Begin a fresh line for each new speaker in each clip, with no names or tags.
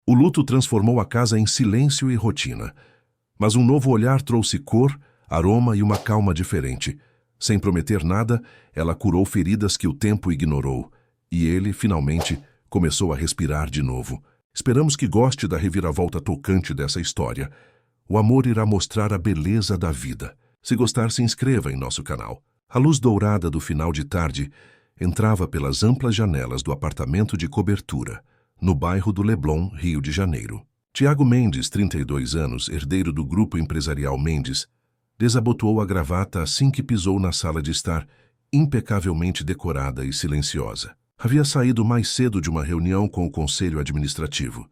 O luto transformou a casa em silêncio e rotina, mas um novo olhar trouxe cor, aroma e uma calma diferente. Sem prometer nada, ela curou feridas que o tempo ignorou, e ele, finalmente, começou a respirar de novo. Esperamos que goste da reviravolta tocante dessa história. O amor irá mostrar a beleza da vida. Se gostar, se inscreva em nosso canal. A luz dourada do final de tarde entrava pelas amplas janelas do apartamento de cobertura, no bairro do Leblon, Rio de Janeiro. Tiago Mendes, 32 anos, herdeiro do grupo empresarial Mendes, desabotoou a gravata assim que pisou na sala de estar, impecavelmente decorada e silenciosa. Havia saído mais cedo de uma reunião com o conselho administrativo.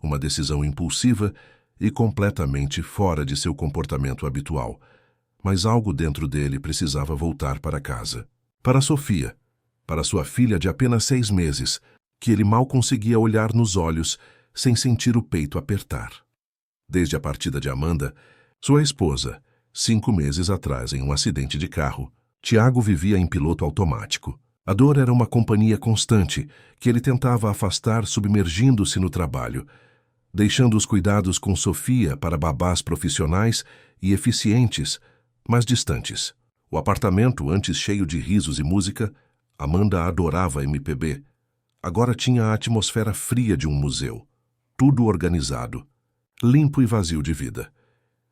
Uma decisão impulsiva e completamente fora de seu comportamento habitual. Mas algo dentro dele precisava voltar para casa. Para Sofia, para sua filha de apenas 6 meses, que ele mal conseguia olhar nos olhos sem sentir o peito apertar. Desde a partida de Amanda, sua esposa, 5 meses atrás em um acidente de carro, Tiago vivia em piloto automático. A dor era uma companhia constante que ele tentava afastar submergindo-se no trabalho, deixando os cuidados com Sofia para babás profissionais e eficientes, mas distantes. O apartamento, antes cheio de risos e música, Amanda adorava MPB. Agora tinha a atmosfera fria de um museu. Tudo organizado, limpo e vazio de vida.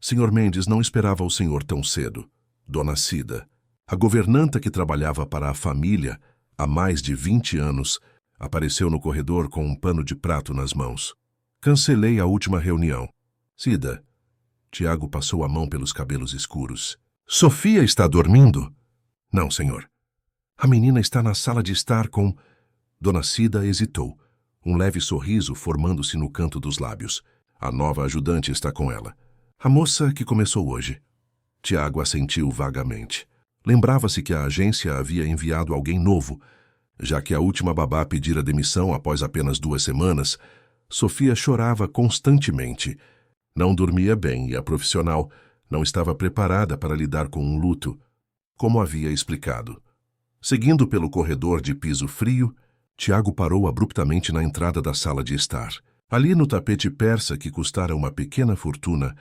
Sr. Mendes não esperava o senhor tão cedo. Dona Cida, a governanta que trabalhava para a família há mais de 20 anos, apareceu no corredor com um pano de prato nas mãos. Cancelei a última reunião. Cida. Tiago passou a mão pelos cabelos escuros. Sofia está dormindo? Não, senhor. A menina está na sala de estar com... Dona Cida hesitou, um leve sorriso formando-se no canto dos lábios. A nova ajudante está com ela. A moça que começou hoje. Tiago assentiu vagamente. Lembrava-se que a agência havia enviado alguém novo. Já que a última babá pedira demissão após apenas 2 semanas, Sofia chorava constantemente. Não dormia bem e a profissional não estava preparada para lidar com um luto, como havia explicado. Seguindo pelo corredor de piso frio, Tiago parou abruptamente na entrada da sala de estar. Ali no tapete persa que custara uma pequena fortuna,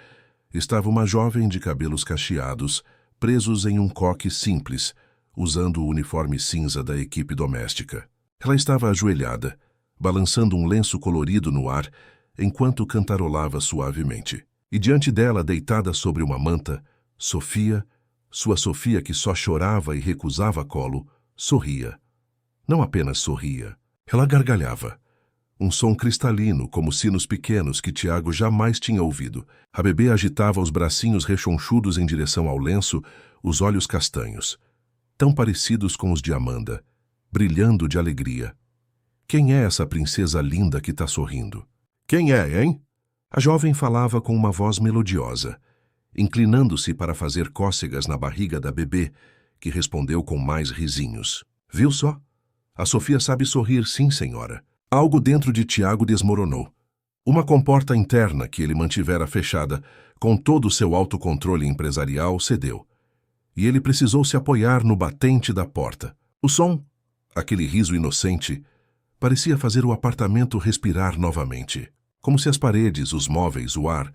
estava uma jovem de cabelos cacheados, presos em um coque simples, usando o uniforme cinza da equipe doméstica. Ela estava ajoelhada, balançando um lenço colorido no ar, enquanto cantarolava suavemente. E diante dela, deitada sobre uma manta, Sofia, sua Sofia que só chorava e recusava colo, sorria. Não apenas sorria, ela gargalhava. Um som cristalino, como sinos pequenos que Tiago jamais tinha ouvido. A bebê agitava os bracinhos rechonchudos em direção ao lenço, os olhos castanhos, tão parecidos com os de Amanda, brilhando de alegria. Quem é essa princesa linda que está sorrindo? Quem é, hein? A jovem falava com uma voz melodiosa, inclinando-se para fazer cócegas na barriga da bebê, que respondeu com mais risinhos. Viu só? A Sofia sabe sorrir, sim, senhora. Algo dentro de Tiago desmoronou. Uma comporta interna que ele mantivera fechada, com todo o seu autocontrole empresarial, cedeu. E ele precisou se apoiar no batente da porta. O som, aquele riso inocente, parecia fazer o apartamento respirar novamente. Como se as paredes, os móveis, o ar,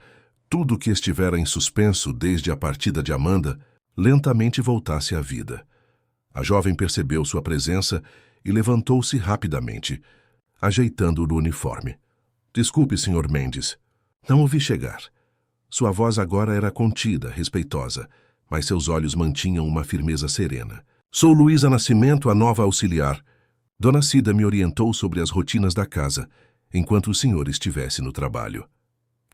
tudo que estivera em suspenso desde a partida de Amanda, lentamente voltasse à vida. A jovem percebeu sua presença e levantou-se rapidamente, ajeitando o uniforme. Desculpe, Sr. Mendes. Não o vi chegar. Sua voz agora era contida, respeitosa, mas seus olhos mantinham uma firmeza serena. Sou Luísa Nascimento, a nova auxiliar. Dona Cida me orientou sobre as rotinas da casa, enquanto o senhor estivesse no trabalho.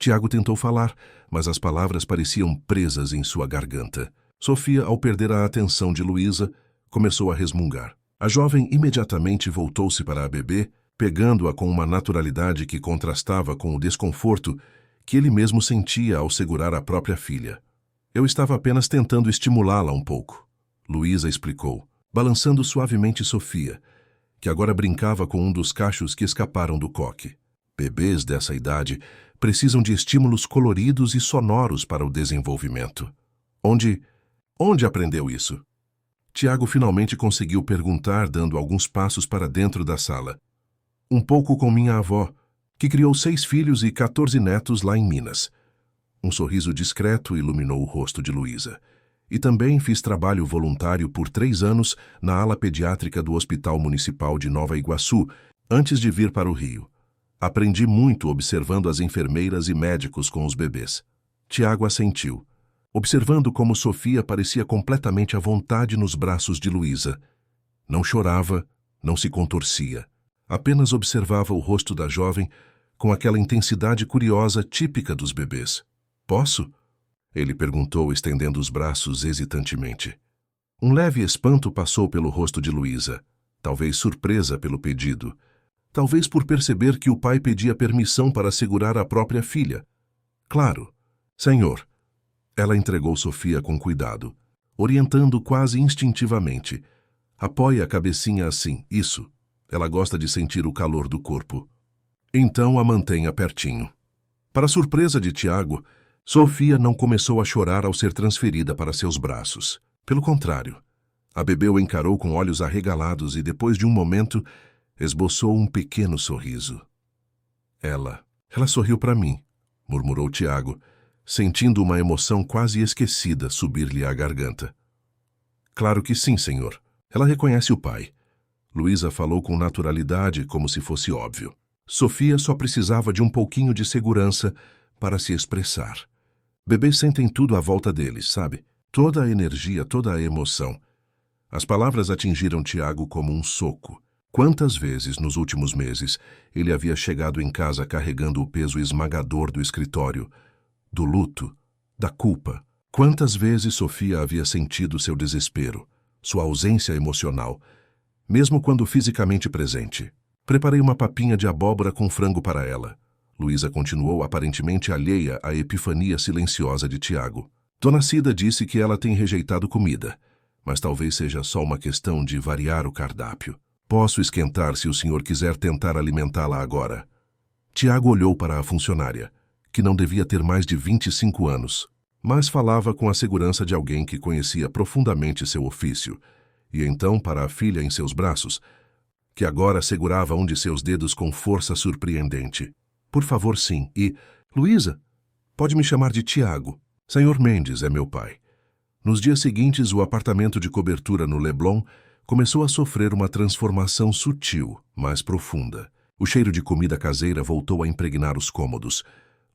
Tiago tentou falar, mas as palavras pareciam presas em sua garganta. Sofia, ao perder a atenção de Luísa, começou a resmungar. A jovem imediatamente voltou-se para a bebê, pegando-a com uma naturalidade que contrastava com o desconforto que ele mesmo sentia ao segurar a própria filha. Eu estava apenas tentando estimulá-la um pouco, Luísa explicou, balançando suavemente Sofia, que agora brincava com um dos cachos que escaparam do coque. Bebês dessa idade precisam de estímulos coloridos e sonoros para o desenvolvimento. Onde aprendeu isso? Tiago finalmente conseguiu perguntar, dando alguns passos para dentro da sala. Um pouco com minha avó, que criou 6 filhos e 14 netos lá em Minas. Um sorriso discreto iluminou o rosto de Luísa. E também fiz trabalho voluntário por 3 anos na ala pediátrica do Hospital Municipal de Nova Iguaçu, antes de vir para o Rio. Aprendi muito observando as enfermeiras e médicos com os bebês. Tiago assentiu, observando como Sofia parecia completamente à vontade nos braços de Luísa. Não chorava, não se contorcia. Apenas observava o rosto da jovem com aquela intensidade curiosa típica dos bebês. Posso? Ele perguntou, estendendo os braços hesitantemente. Um leve espanto passou pelo rosto de Luísa, talvez surpresa pelo pedido, talvez por perceber que o pai pedia permissão para segurar a própria filha. Claro, senhor. Ela entregou Sofia com cuidado, orientando quase instintivamente. Apoie a cabecinha assim, isso. Ela gosta de sentir o calor do corpo. Então a mantenha pertinho. Para surpresa de Tiago, Sofia não começou a chorar ao ser transferida para seus braços. Pelo contrário, a bebê o encarou com olhos arregalados e, depois de um momento, esboçou um pequeno sorriso. Ela sorriu para mim, murmurou Tiago, sentindo uma emoção quase esquecida subir-lhe à garganta. Claro que sim, senhor. Ela reconhece o pai. Luísa falou com naturalidade, como se fosse óbvio. Sofia só precisava de um pouquinho de segurança para se expressar. Bebês sentem tudo à volta deles, sabe? Toda a energia, toda a emoção. As palavras atingiram Tiago como um soco. Quantas vezes, nos últimos meses, ele havia chegado em casa carregando o peso esmagador do escritório, do luto, da culpa. Quantas vezes Sofia havia sentido seu desespero, sua ausência emocional, mesmo quando fisicamente presente. Preparei uma papinha de abóbora com frango para ela. Luísa continuou aparentemente alheia à epifania silenciosa de Tiago. Dona Cida disse que ela tem rejeitado comida, mas talvez seja só uma questão de variar o cardápio. Posso esquentar se o senhor quiser tentar alimentá-la agora. Tiago olhou para a funcionária, que não devia ter mais de 25 anos, mas falava com a segurança de alguém que conhecia profundamente seu ofício, e então para a filha em seus braços, que agora segurava um de seus dedos com força surpreendente. Por favor, sim. E, Luísa, pode me chamar de Tiago. Senhor Mendes é meu pai. Nos dias seguintes, o apartamento de cobertura no Leblon começou a sofrer uma transformação sutil, mas profunda. O cheiro de comida caseira voltou a impregnar os cômodos.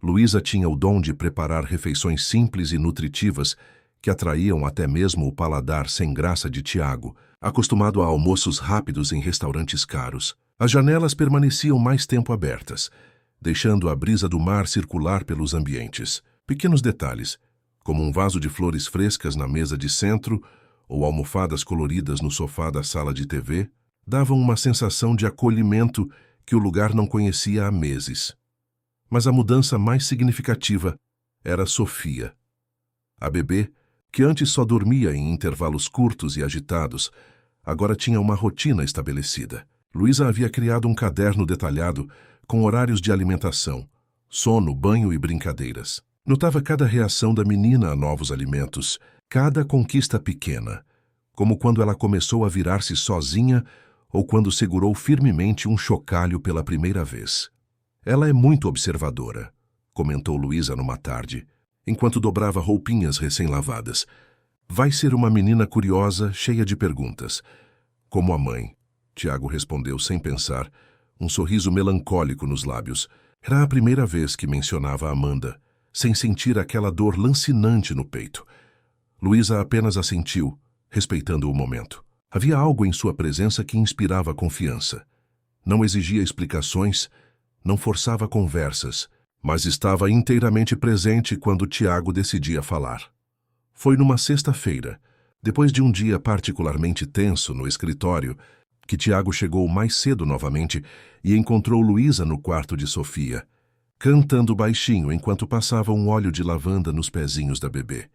Luísa tinha o dom de preparar refeições simples e nutritivas que atraíam até mesmo o paladar sem graça de Tiago, acostumado a almoços rápidos em restaurantes caros. As janelas permaneciam mais tempo abertas, deixando a brisa do mar circular pelos ambientes. Pequenos detalhes, como um vaso de flores frescas na mesa de centro ou almofadas coloridas no sofá da sala de TV, davam uma sensação de acolhimento que o lugar não conhecia há meses. Mas a mudança mais significativa era Sofia. A bebê, que antes só dormia em intervalos curtos e agitados, agora tinha uma rotina estabelecida. Luísa havia criado um caderno detalhado com horários de alimentação, sono, banho e brincadeiras. Notava cada reação da menina a novos alimentos, cada conquista pequena, como quando ela começou a virar-se sozinha ou quando segurou firmemente um chocalho pela primeira vez. Ela é muito observadora, comentou Luísa numa tarde, enquanto dobrava roupinhas recém-lavadas. Vai ser uma menina curiosa, cheia de perguntas. Como a mãe, Tiago respondeu sem pensar, um sorriso melancólico nos lábios. Era a primeira vez que mencionava Amanda, sem sentir aquela dor lancinante no peito. Luísa apenas assentiu, respeitando o momento. Havia algo em sua presença que inspirava confiança. Não exigia explicações, não forçava conversas, mas estava inteiramente presente quando Tiago decidia falar. Foi numa sexta-feira, depois de um dia particularmente tenso no escritório, que Tiago chegou mais cedo novamente e encontrou Luísa no quarto de Sofia, cantando baixinho enquanto passava um óleo de lavanda nos pezinhos da bebê.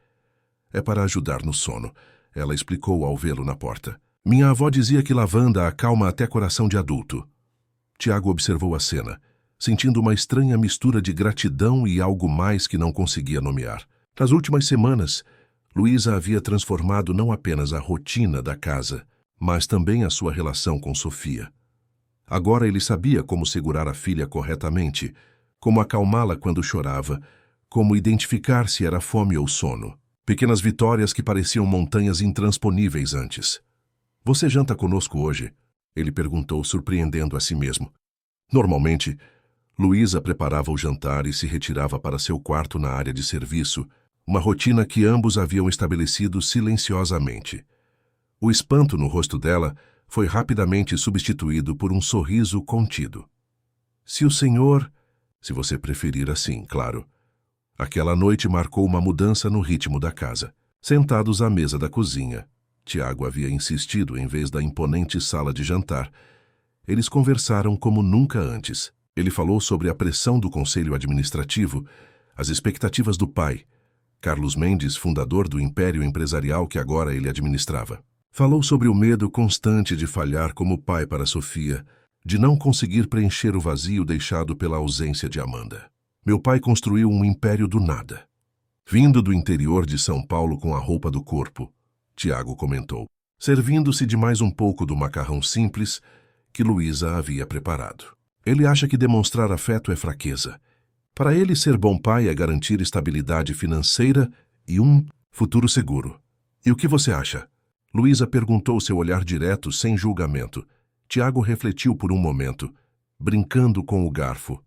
É para ajudar no sono, ela explicou ao vê-lo na porta. Minha avó dizia que lavanda acalma até coração de adulto. Tiago observou a cena, sentindo uma estranha mistura de gratidão e algo mais que não conseguia nomear. Nas últimas semanas, Luísa havia transformado não apenas a rotina da casa, mas também a sua relação com Sofia. Agora ele sabia como segurar a filha corretamente, como acalmá-la quando chorava, como identificar se era fome ou sono. Pequenas vitórias que pareciam montanhas intransponíveis antes. Você janta conosco hoje? Ele perguntou, surpreendendo a si mesmo. Normalmente, Luísa preparava o jantar e se retirava para seu quarto na área de serviço, uma rotina que ambos haviam estabelecido silenciosamente. O espanto no rosto dela foi rapidamente substituído por um sorriso contido. Se o senhor... se você preferir assim, claro. Aquela noite marcou uma mudança no ritmo da casa. Sentados à mesa da cozinha, Tiago havia insistido em vez da imponente sala de jantar. Eles conversaram como nunca antes. Ele falou sobre a pressão do conselho administrativo, as expectativas do pai, Carlos Mendes, fundador do império empresarial que agora ele administrava. Falou sobre o medo constante de falhar como pai para Sofia, de não conseguir preencher o vazio deixado pela ausência de Amanda. Meu pai construiu um império do nada. Vindo do interior de São Paulo com a roupa do corpo, Tiago comentou, servindo-se de mais um pouco do macarrão simples que Luísa havia preparado. Ele acha que demonstrar afeto é fraqueza. Para ele, ser bom pai é garantir estabilidade financeira e um futuro seguro. E o que você acha? Luísa perguntou, seu olhar direto, sem julgamento. Tiago refletiu por um momento, brincando com o garfo.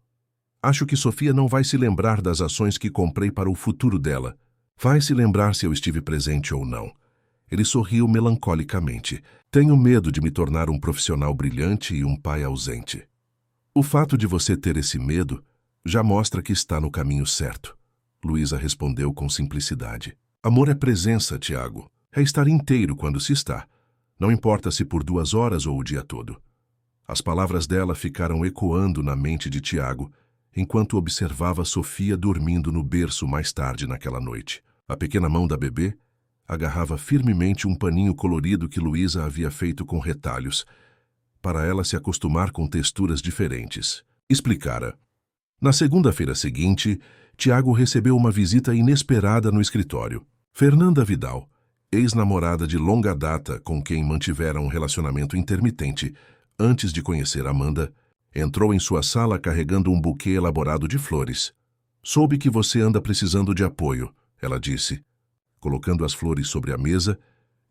Acho que Sofia não vai se lembrar das ações que comprei para o futuro dela. Vai se lembrar se eu estive presente ou não. Ele sorriu melancolicamente. Tenho medo de me tornar um profissional brilhante e um pai ausente. O fato de você ter esse medo já mostra que está no caminho certo. Luísa respondeu com simplicidade. Amor é presença, Tiago. É estar inteiro quando se está. Não importa se por 2 horas ou o dia todo. As palavras dela ficaram ecoando na mente de Tiago, enquanto observava Sofia dormindo no berço mais tarde naquela noite. A pequena mão da bebê agarrava firmemente um paninho colorido que Luísa havia feito com retalhos, para ela se acostumar com texturas diferentes. Explicara. Na segunda-feira seguinte, Tiago recebeu uma visita inesperada no escritório. Fernanda Vidal, ex-namorada de longa data com quem mantivera um relacionamento intermitente antes de conhecer Amanda, entrou em sua sala carregando um buquê elaborado de flores. Soube que você anda precisando de apoio, ela disse, colocando as flores sobre a mesa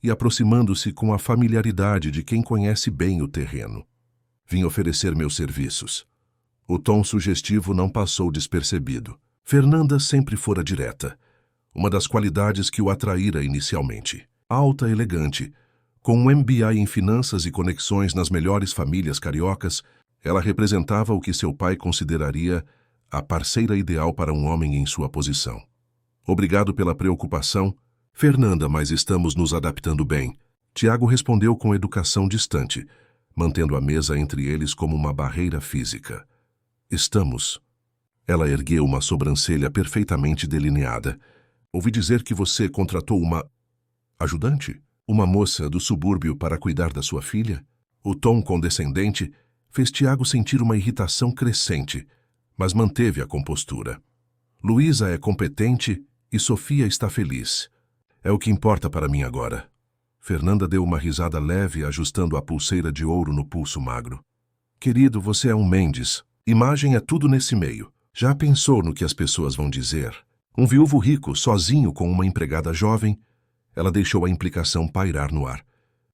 e aproximando-se com a familiaridade de quem conhece bem o terreno. Vim oferecer meus serviços. O tom sugestivo não passou despercebido. Fernanda sempre fora direta, uma das qualidades que o atraíra inicialmente. Alta, elegante, com um MBA em finanças e conexões nas melhores famílias cariocas, ela representava o que seu pai consideraria a parceira ideal para um homem em sua posição. Obrigado pela preocupação, Fernanda, mas estamos nos adaptando bem. Tiago respondeu com educação distante, mantendo a mesa entre eles como uma barreira física. Estamos. Ela ergueu uma sobrancelha perfeitamente delineada. Ouvi dizer que você contratou uma ajudante? Uma moça do subúrbio para cuidar da sua filha? O tom condescendente fez Tiago sentir uma irritação crescente, mas manteve a compostura. Luísa é competente e Sofia está feliz. É o que importa para mim agora. Fernanda deu uma risada leve, ajustando a pulseira de ouro no pulso magro. Querido, você é um Mendes. Imagem é tudo nesse meio. Já pensou no que as pessoas vão dizer? Um viúvo rico, sozinho com uma empregada jovem? Ela deixou a implicação pairar no ar.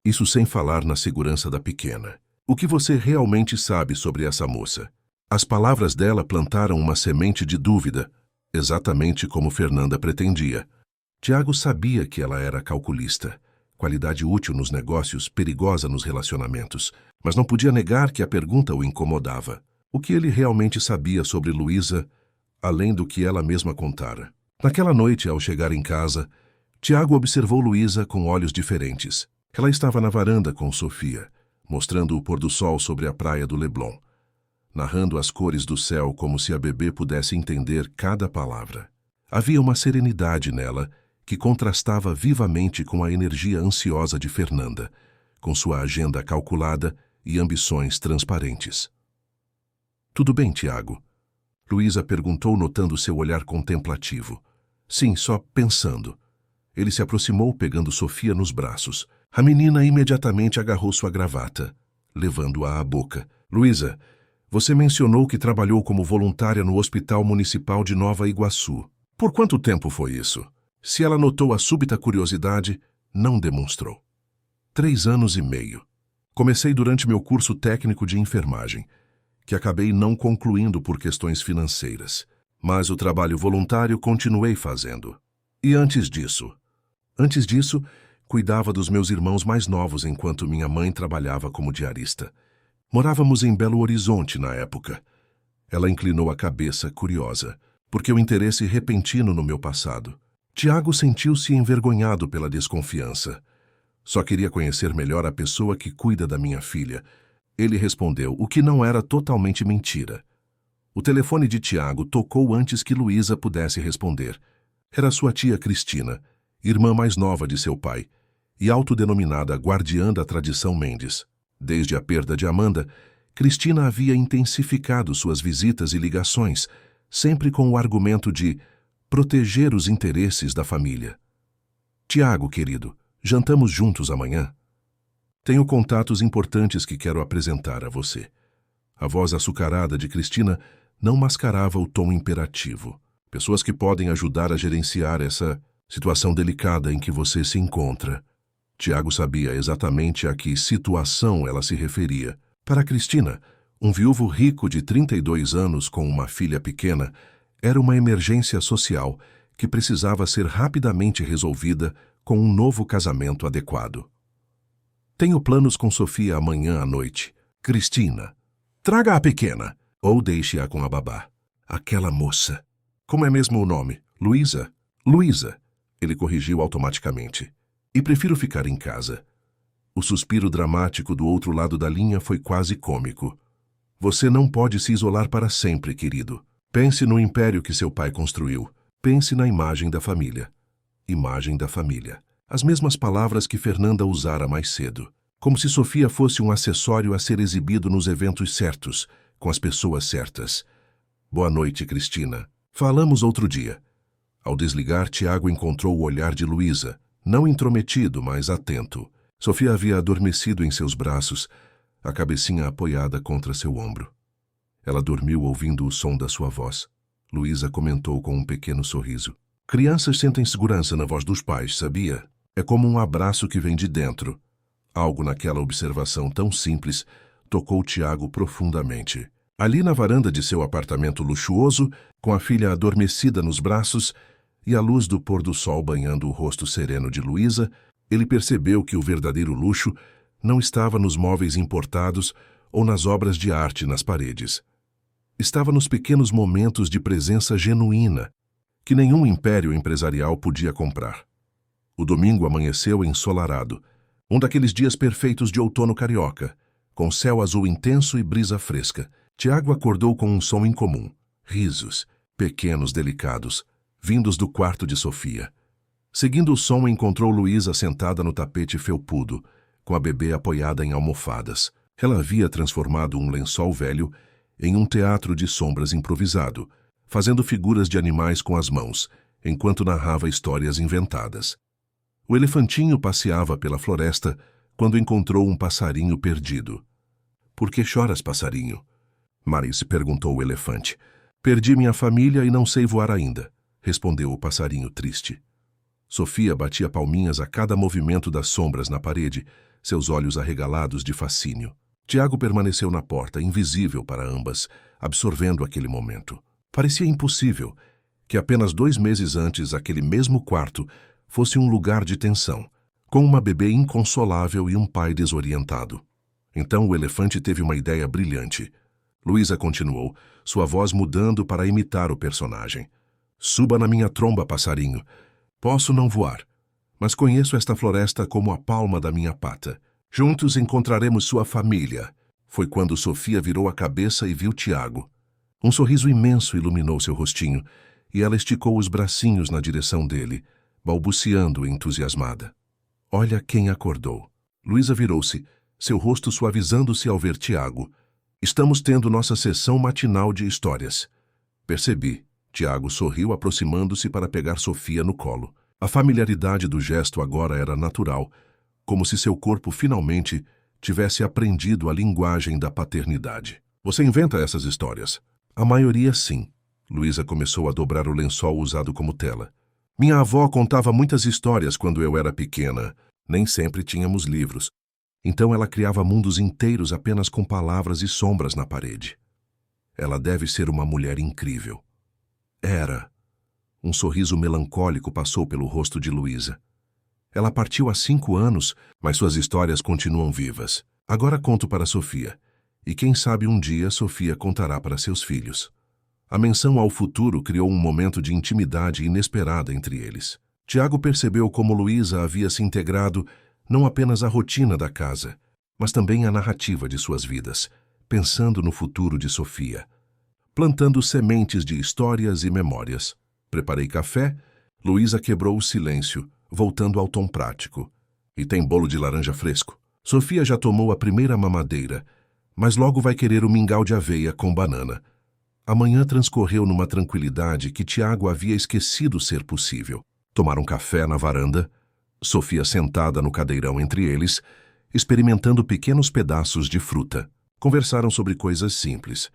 Isso sem falar na segurança da pequena. O que você realmente sabe sobre essa moça? As palavras dela plantaram uma semente de dúvida, exatamente como Fernanda pretendia. Tiago sabia que ela era calculista, qualidade útil nos negócios, perigosa nos relacionamentos, mas não podia negar que a pergunta o incomodava. O que ele realmente sabia sobre Luísa, além do que ela mesma contara? Naquela noite, ao chegar em casa, Tiago observou Luísa com olhos diferentes. Ela estava na varanda com Sofia, mostrando o pôr do sol sobre a praia do Leblon, narrando as cores do céu como se a bebê pudesse entender cada palavra. Havia uma serenidade nela que contrastava vivamente com a energia ansiosa de Fernanda, com sua agenda calculada e ambições transparentes. Tudo bem, Tiago? Luísa perguntou, notando seu olhar contemplativo. Sim, só pensando. Ele se aproximou, pegando Sofia nos braços. A menina imediatamente agarrou sua gravata, levando-a à boca. Luísa, você mencionou que trabalhou como voluntária no Hospital Municipal de Nova Iguaçu. Por quanto tempo foi isso? Se ela notou a súbita curiosidade, não demonstrou. 3 anos e meio. Comecei durante meu curso técnico de enfermagem, que acabei não concluindo por questões financeiras. Mas o trabalho voluntário continuei fazendo. E antes disso? Antes disso, cuidava dos meus irmãos mais novos enquanto minha mãe trabalhava como diarista. Morávamos em Belo Horizonte na época. Ela inclinou a cabeça, curiosa, porque o interesse repentino no meu passado. Tiago sentiu-se envergonhado pela desconfiança. Só queria conhecer melhor a pessoa que cuida da minha filha. Ele respondeu, o que não era totalmente mentira. O telefone de Tiago tocou antes que Luísa pudesse responder. Era sua tia Cristina, irmã mais nova de seu pai, e autodenominada guardiã da tradição Mendes. Desde a perda de Amanda, Cristina havia intensificado suas visitas e ligações, sempre com o argumento de proteger os interesses da família. Tiago, querido, jantamos juntos amanhã? Tenho contatos importantes que quero apresentar a você. A voz açucarada de Cristina não mascarava o tom imperativo. Pessoas que podem ajudar a gerenciar essa situação delicada em que você se encontra. Tiago sabia exatamente a que situação ela se referia. Para Cristina, um viúvo rico de 32 anos com uma filha pequena era uma emergência social que precisava ser rapidamente resolvida com um novo casamento adequado. Tenho planos com Sofia amanhã à noite. Cristina, traga a pequena, ou deixe-a com a babá. Aquela moça. Como é mesmo o nome? Luísa? Luísa, ele corrigiu automaticamente. E prefiro ficar em casa. O suspiro dramático do outro lado da linha foi quase cômico. Você não pode se isolar para sempre, querido. Pense no império que seu pai construiu. Pense na imagem da família. Imagem da família. As mesmas palavras que Fernanda usara mais cedo. Como se Sofia fosse um acessório a ser exibido nos eventos certos, com as pessoas certas. Boa noite, Cristina. Falamos outro dia. Ao desligar, Tiago encontrou o olhar de Luísa, não intrometido, mas atento. Sofia havia adormecido em seus braços, a cabecinha apoiada contra seu ombro. Ela dormiu ouvindo o som da sua voz. Luísa comentou com um pequeno sorriso. Crianças sentem segurança na voz dos pais, sabia? É como um abraço que vem de dentro. Algo naquela observação tão simples tocou Tiago profundamente. Ali na varanda de seu apartamento luxuoso, com a filha adormecida nos braços e a luz do pôr do sol banhando o rosto sereno de Luísa, ele percebeu que o verdadeiro luxo não estava nos móveis importados ou nas obras de arte nas paredes. Estava nos pequenos momentos de presença genuína, que nenhum império empresarial podia comprar. O domingo amanheceu ensolarado, um daqueles dias perfeitos de outono carioca, com céu azul intenso e brisa fresca. Tiago acordou com um som incomum, risos, pequenos, delicados, vindos do quarto de Sofia. Seguindo o som, encontrou Luísa sentada no tapete felpudo, com a bebê apoiada em almofadas. Ela havia transformado um lençol velho em um teatro de sombras improvisado, fazendo figuras de animais com as mãos, enquanto narrava histórias inventadas. O elefantinho passeava pela floresta quando encontrou um passarinho perdido. Por que choras, passarinho? Maris perguntou o elefante. Perdi minha família e não sei voar ainda, respondeu o passarinho triste. Sofia batia palminhas a cada movimento das sombras na parede, seus olhos arregalados de fascínio. Tiago permaneceu na porta, invisível para ambas, absorvendo aquele momento. Parecia impossível que apenas 2 meses antes aquele mesmo quarto fosse um lugar de tensão, com uma bebê inconsolável e um pai desorientado. Então o elefante teve uma ideia brilhante. Luísa continuou, sua voz mudando para imitar o personagem. Suba na minha tromba, passarinho. Posso não voar, mas conheço esta floresta como a palma da minha pata. Juntos encontraremos sua família. Foi quando Sofia virou a cabeça e viu Tiago. Um sorriso imenso iluminou seu rostinho, e ela esticou os bracinhos na direção dele, balbuciando entusiasmada. Olha quem acordou. Luísa virou-se, seu rosto suavizando-se ao ver Tiago. Estamos tendo nossa sessão matinal de histórias. Percebi. Tiago sorriu, aproximando-se para pegar Sofia no colo. A familiaridade do gesto agora era natural, como se seu corpo finalmente tivesse aprendido a linguagem da paternidade. Você inventa essas histórias? A maioria, sim. Luísa começou a dobrar o lençol usado como tela. Minha avó contava muitas histórias quando eu era pequena. Nem sempre tínhamos livros. Então ela criava mundos inteiros apenas com palavras e sombras na parede. Ela deve ser uma mulher incrível. Era. Um sorriso melancólico passou pelo rosto de Luísa. Ela partiu há 5 anos, mas suas histórias continuam vivas. Agora conto para Sofia. E quem sabe um dia Sofia contará para seus filhos. A menção ao futuro criou um momento de intimidade inesperada entre eles. Tiago percebeu como Luísa havia se integrado não apenas à rotina da casa, mas também à narrativa de suas vidas, pensando no futuro de Sofia. Plantando sementes de histórias e memórias. Preparei café, Luísa quebrou o silêncio, voltando ao tom prático. E tem bolo de laranja fresco. Sofia já tomou a primeira mamadeira, mas logo vai querer o mingau de aveia com banana. A manhã transcorreu numa tranquilidade que Tiago havia esquecido ser possível. Tomaram café na varanda, Sofia sentada no cadeirão entre eles, experimentando pequenos pedaços de fruta. Conversaram sobre coisas simples.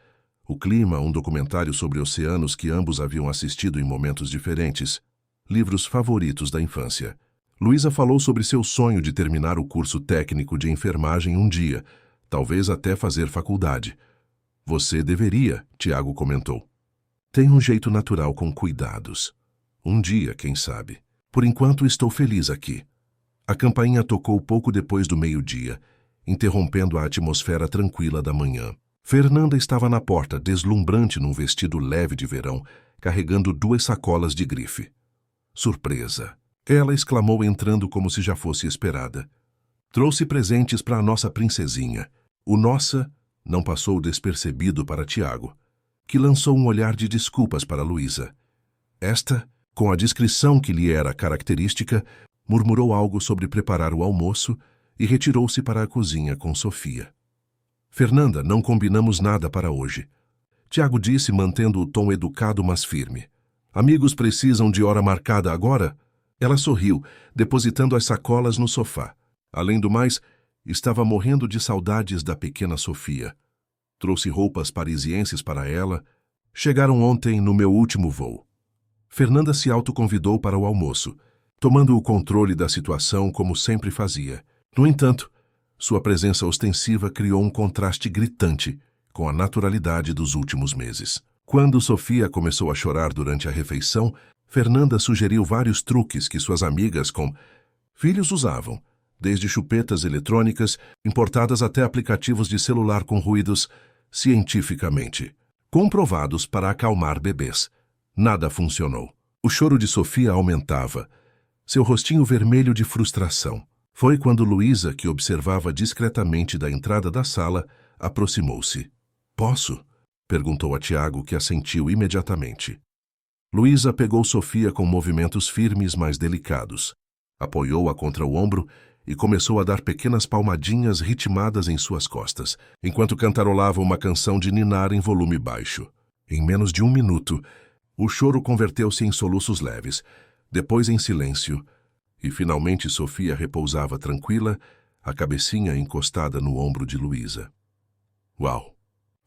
O clima, um documentário sobre oceanos que ambos haviam assistido em momentos diferentes. Livros favoritos da infância. Luísa falou sobre seu sonho de terminar o curso técnico de enfermagem um dia, talvez até fazer faculdade. Você deveria, Tiago comentou. Tem um jeito natural com cuidados. Um dia, quem sabe. Por enquanto estou feliz aqui. A campainha tocou pouco depois do meio-dia, interrompendo a atmosfera tranquila da manhã. Fernanda estava na porta, deslumbrante num vestido leve de verão, carregando 2 sacolas de grife. Surpresa! Ela exclamou entrando como se já fosse esperada. Trouxe presentes para a nossa princesinha. O nossa não passou despercebido para Tiago, que lançou um olhar de desculpas para Luísa. Esta, com a discrição que lhe era característica, murmurou algo sobre preparar o almoço e retirou-se para a cozinha com Sofia. Fernanda, não combinamos nada para hoje. Tiago disse, mantendo o tom educado mas firme. Amigos precisam de hora marcada agora? Ela sorriu, depositando as sacolas no sofá. Além do mais, estava morrendo de saudades da pequena Sofia. Trouxe roupas parisienses para ela. Chegaram ontem no meu último voo. Fernanda se autoconvidou para o almoço, tomando o controle da situação como sempre fazia. No entanto, sua presença ostensiva criou um contraste gritante com a naturalidade dos últimos meses. Quando Sofia começou a chorar durante a refeição, Fernanda sugeriu vários truques que suas amigas com filhos usavam, desde chupetas eletrônicas, importadas até aplicativos de celular com ruídos cientificamente comprovados para acalmar bebês. Nada funcionou. O choro de Sofia aumentava, seu rostinho vermelho de frustração. Foi quando Luísa, que observava discretamente da entrada da sala, aproximou-se. Posso? Perguntou a Tiago, que assentiu imediatamente. Luísa pegou Sofia com movimentos firmes, mas delicados. Apoiou-a contra o ombro e começou a dar pequenas palmadinhas ritmadas em suas costas, enquanto cantarolava uma canção de ninar em volume baixo. Em menos de 1 minuto, o choro converteu-se em soluços leves, depois em silêncio, e finalmente Sofia repousava tranquila, a cabecinha encostada no ombro de Luísa. Uau!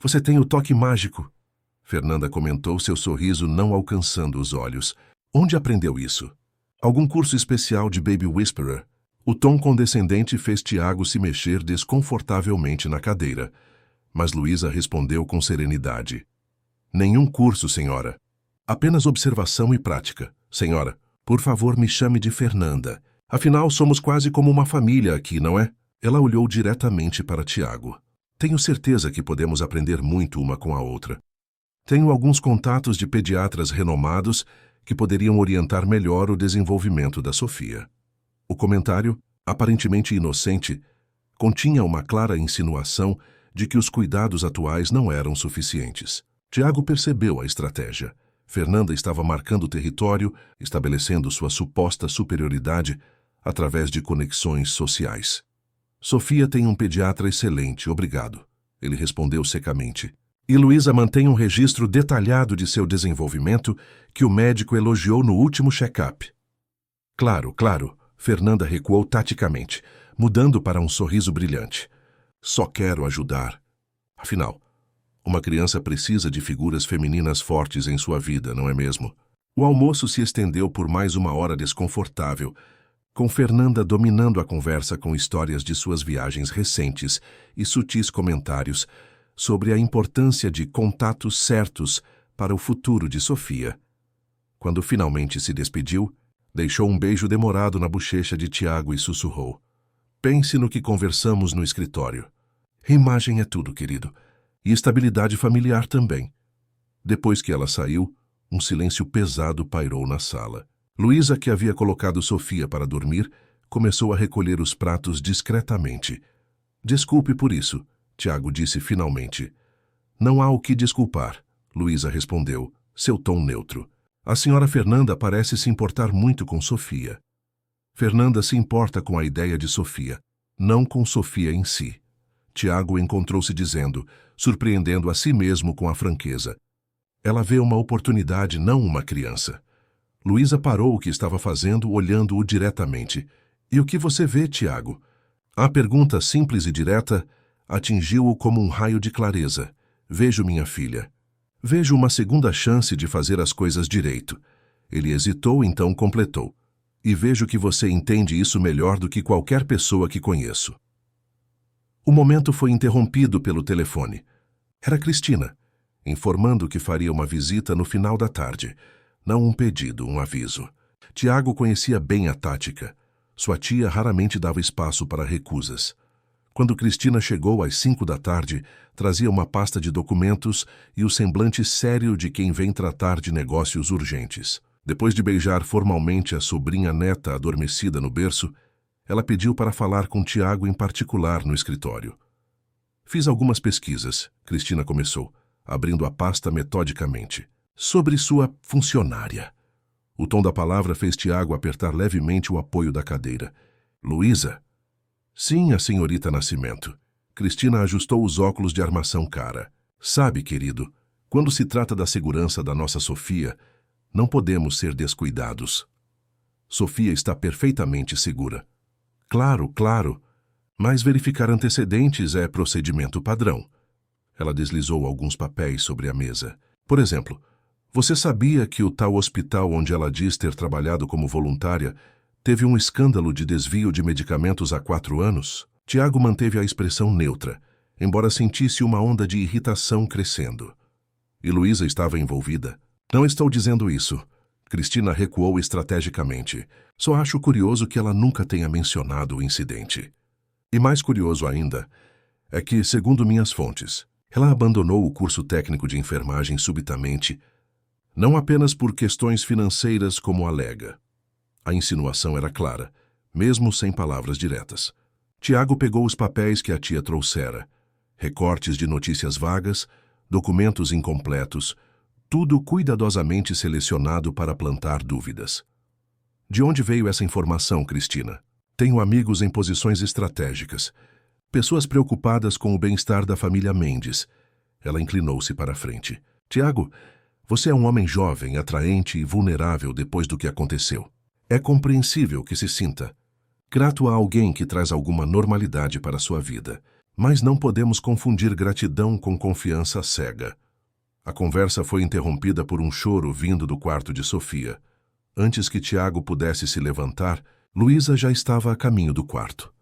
Você tem o toque mágico! Fernanda comentou, seu sorriso não alcançando os olhos. Onde aprendeu isso? Algum curso especial de Baby Whisperer? O tom condescendente fez Tiago se mexer desconfortavelmente na cadeira, mas Luísa respondeu com serenidade. Nenhum curso, senhora. Apenas observação e prática. Senhora, por favor, me chame de Fernanda. Afinal, somos quase como uma família aqui, não é? Ela olhou diretamente para Tiago. Tenho certeza que podemos aprender muito uma com a outra. Tenho alguns contatos de pediatras renomados que poderiam orientar melhor o desenvolvimento da Sofia. O comentário, aparentemente inocente, continha uma clara insinuação de que os cuidados atuais não eram suficientes. Tiago percebeu a estratégia. Fernanda estava marcando território, estabelecendo sua suposta superioridade através de conexões sociais. Sofia tem um pediatra excelente, obrigado, ele respondeu secamente. E Luísa mantém um registro detalhado de seu desenvolvimento que o médico elogiou no último check-up. Claro, claro, Fernanda recuou taticamente, mudando para um sorriso brilhante. Só quero ajudar. Afinal, uma criança precisa de figuras femininas fortes em sua vida, não é mesmo? O almoço se estendeu por mais uma hora desconfortável, com Fernanda dominando a conversa com histórias de suas viagens recentes e sutis comentários sobre a importância de contatos certos para o futuro de Sofia. Quando finalmente se despediu, deixou um beijo demorado na bochecha de Tiago e sussurrou: pense no que conversamos no escritório. Imagem é tudo, querido. E estabilidade familiar também. Depois que ela saiu, um silêncio pesado pairou na sala. Luísa, que havia colocado Sofia para dormir, começou a recolher os pratos discretamente. Desculpe por isso, Tiago disse finalmente. Não há o que desculpar, Luísa respondeu, seu tom neutro. A senhora Fernanda parece se importar muito com Sofia. Fernanda se importa com a ideia de Sofia, não com Sofia em si. Tiago encontrou-se dizendo, surpreendendo a si mesmo com a franqueza. Ela vê uma oportunidade, não uma criança. Luísa parou o que estava fazendo, olhando-o diretamente. E o que você vê, Tiago? A pergunta simples e direta atingiu-o como um raio de clareza. Vejo minha filha. Vejo uma segunda chance de fazer as coisas direito. Ele hesitou, então completou. E vejo que você entende isso melhor do que qualquer pessoa que conheço. O momento foi interrompido pelo telefone. Era Cristina, informando que faria uma visita no final da tarde. Não um pedido, um aviso. Tiago conhecia bem a tática. Sua tia raramente dava espaço para recusas. Quando Cristina chegou às 5 da tarde, trazia uma pasta de documentos e o semblante sério de quem vem tratar de negócios urgentes. Depois de beijar formalmente a sobrinha neta adormecida no berço, ela pediu para falar com Tiago em particular no escritório. Fiz algumas pesquisas, Cristina começou, abrindo a pasta metodicamente. Sobre sua funcionária. O tom da palavra fez Tiago apertar levemente o apoio da cadeira. Luísa? Sim, a senhorita Nascimento. Cristina ajustou os óculos de armação cara. Sabe, querido, quando se trata da segurança da nossa Sofia, não podemos ser descuidados. Sofia está perfeitamente segura. Claro, claro, mas verificar antecedentes é procedimento padrão. Ela deslizou alguns papéis sobre a mesa. Por exemplo, você sabia que o tal hospital onde ela diz ter trabalhado como voluntária teve um escândalo de desvio de medicamentos há 4 anos? Tiago manteve a expressão neutra, embora sentisse uma onda de irritação crescendo. E Luísa estava envolvida. Não estou dizendo isso. Cristina recuou estrategicamente. Só acho curioso que ela nunca tenha mencionado o incidente. E mais curioso ainda é que, segundo minhas fontes, ela abandonou o curso técnico de enfermagem subitamente, não apenas por questões financeiras como alega. A insinuação era clara, mesmo sem palavras diretas. Tiago pegou os papéis que a tia trouxera, recortes de notícias vagas, documentos incompletos, tudo cuidadosamente selecionado para plantar dúvidas. De onde veio essa informação, Cristina? Tenho amigos em posições estratégicas, pessoas preocupadas com o bem-estar da família Mendes. Ela inclinou-se para a frente. Tiago, você é um homem jovem, atraente e vulnerável depois do que aconteceu. É compreensível que se sinta grato a alguém que traz alguma normalidade para a sua vida, mas não podemos confundir gratidão com confiança cega. A conversa foi interrompida por um choro vindo do quarto de Sofia. Antes que Tiago pudesse se levantar, Luísa já estava a caminho do quarto.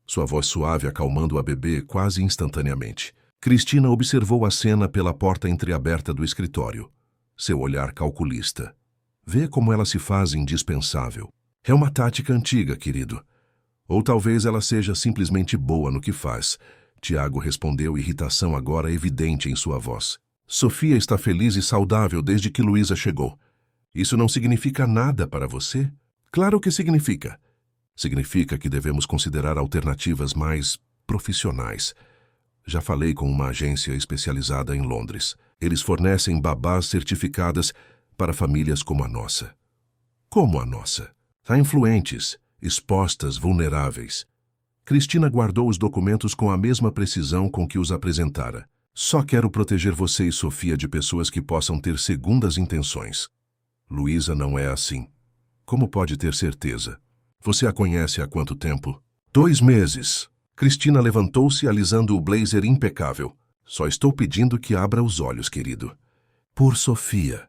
Sua voz suave acalmando a bebê quase instantaneamente. Cristina observou a cena pela porta entreaberta do escritório. Seu olhar calculista. Vê como ela se faz indispensável. É uma tática antiga, querido. Ou talvez ela seja simplesmente boa no que faz. Tiago respondeu, irritação agora evidente em sua voz. Sofia está feliz e saudável desde que Luísa chegou. Isso não significa nada para você? Claro que significa. Significa que devemos considerar alternativas mais profissionais. Já falei com uma agência especializada em Londres. Eles fornecem babás certificadas para famílias como a nossa. Como a nossa? Há influentes, expostas, vulneráveis. Cristina guardou os documentos com a mesma precisão com que os apresentara. Só quero proteger você e Sofia de pessoas que possam ter segundas intenções. Luísa não é assim. Como pode ter certeza? Você a conhece há quanto tempo? 2 meses. Cristina levantou-se, alisando o blazer impecável. Só estou pedindo que abra os olhos, querido. Por Sofia.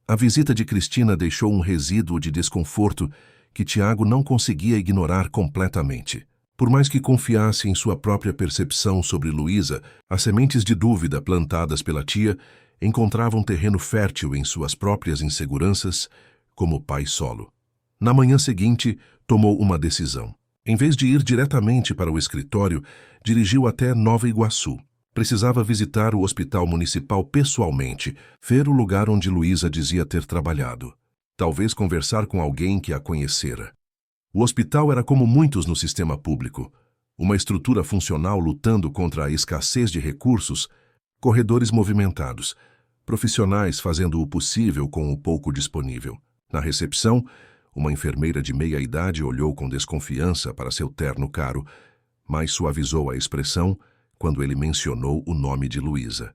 A visita de Cristina deixou um resíduo de desconforto que Tiago não conseguia ignorar completamente. Por mais que confiasse em sua própria percepção sobre Luísa, as sementes de dúvida plantadas pela tia encontravam terreno fértil em suas próprias inseguranças como pai solo. Na manhã seguinte, tomou uma decisão. Em vez de ir diretamente para o escritório, dirigiu até Nova Iguaçu. Precisava visitar o hospital municipal pessoalmente, ver o lugar onde Luísa dizia ter trabalhado. Talvez conversar com alguém que a conhecera. O hospital era como muitos no sistema público. Uma estrutura funcional lutando contra a escassez de recursos, corredores movimentados, profissionais fazendo o possível com o pouco disponível. Na recepção, uma enfermeira de meia-idade olhou com desconfiança para seu terno caro, mas suavizou a expressão quando ele mencionou o nome de Luísa.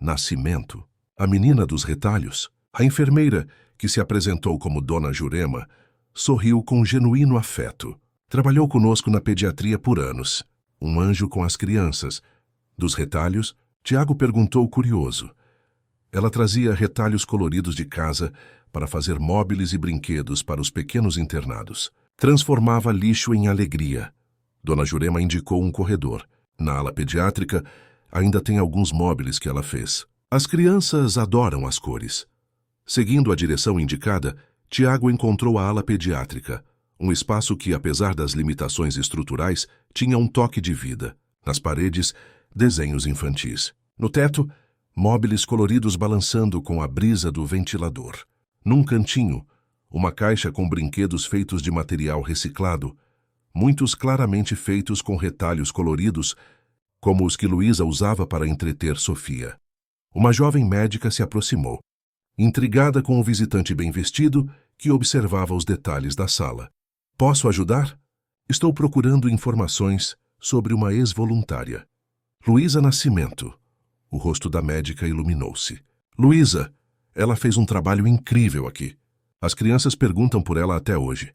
Nascimento, a menina dos retalhos. A enfermeira, que se apresentou como Dona Jurema, sorriu com genuíno afeto. Trabalhou conosco na pediatria por anos. Um anjo com as crianças. Dos retalhos, Tiago perguntou curioso. Ela trazia retalhos coloridos de casa para fazer móveis e brinquedos para os pequenos internados. Transformava lixo em alegria. Dona Jurema indicou um corredor. Na ala pediátrica, ainda tem alguns móveis que ela fez. As crianças adoram as cores. Seguindo a direção indicada, Tiago encontrou a ala pediátrica, um espaço que, apesar das limitações estruturais, tinha um toque de vida. Nas paredes, desenhos infantis. No teto, móveis coloridos balançando com a brisa do ventilador. Num cantinho, uma caixa com brinquedos feitos de material reciclado, muitos claramente feitos com retalhos coloridos, como os que Luísa usava para entreter Sofia. Uma jovem médica se aproximou, intrigada com o visitante bem vestido que observava os detalhes da sala. Posso ajudar? Estou procurando informações sobre uma ex-voluntária. Luísa Nascimento. O rosto da médica iluminou-se. Luísa, ela fez um trabalho incrível aqui. As crianças perguntam por ela até hoje.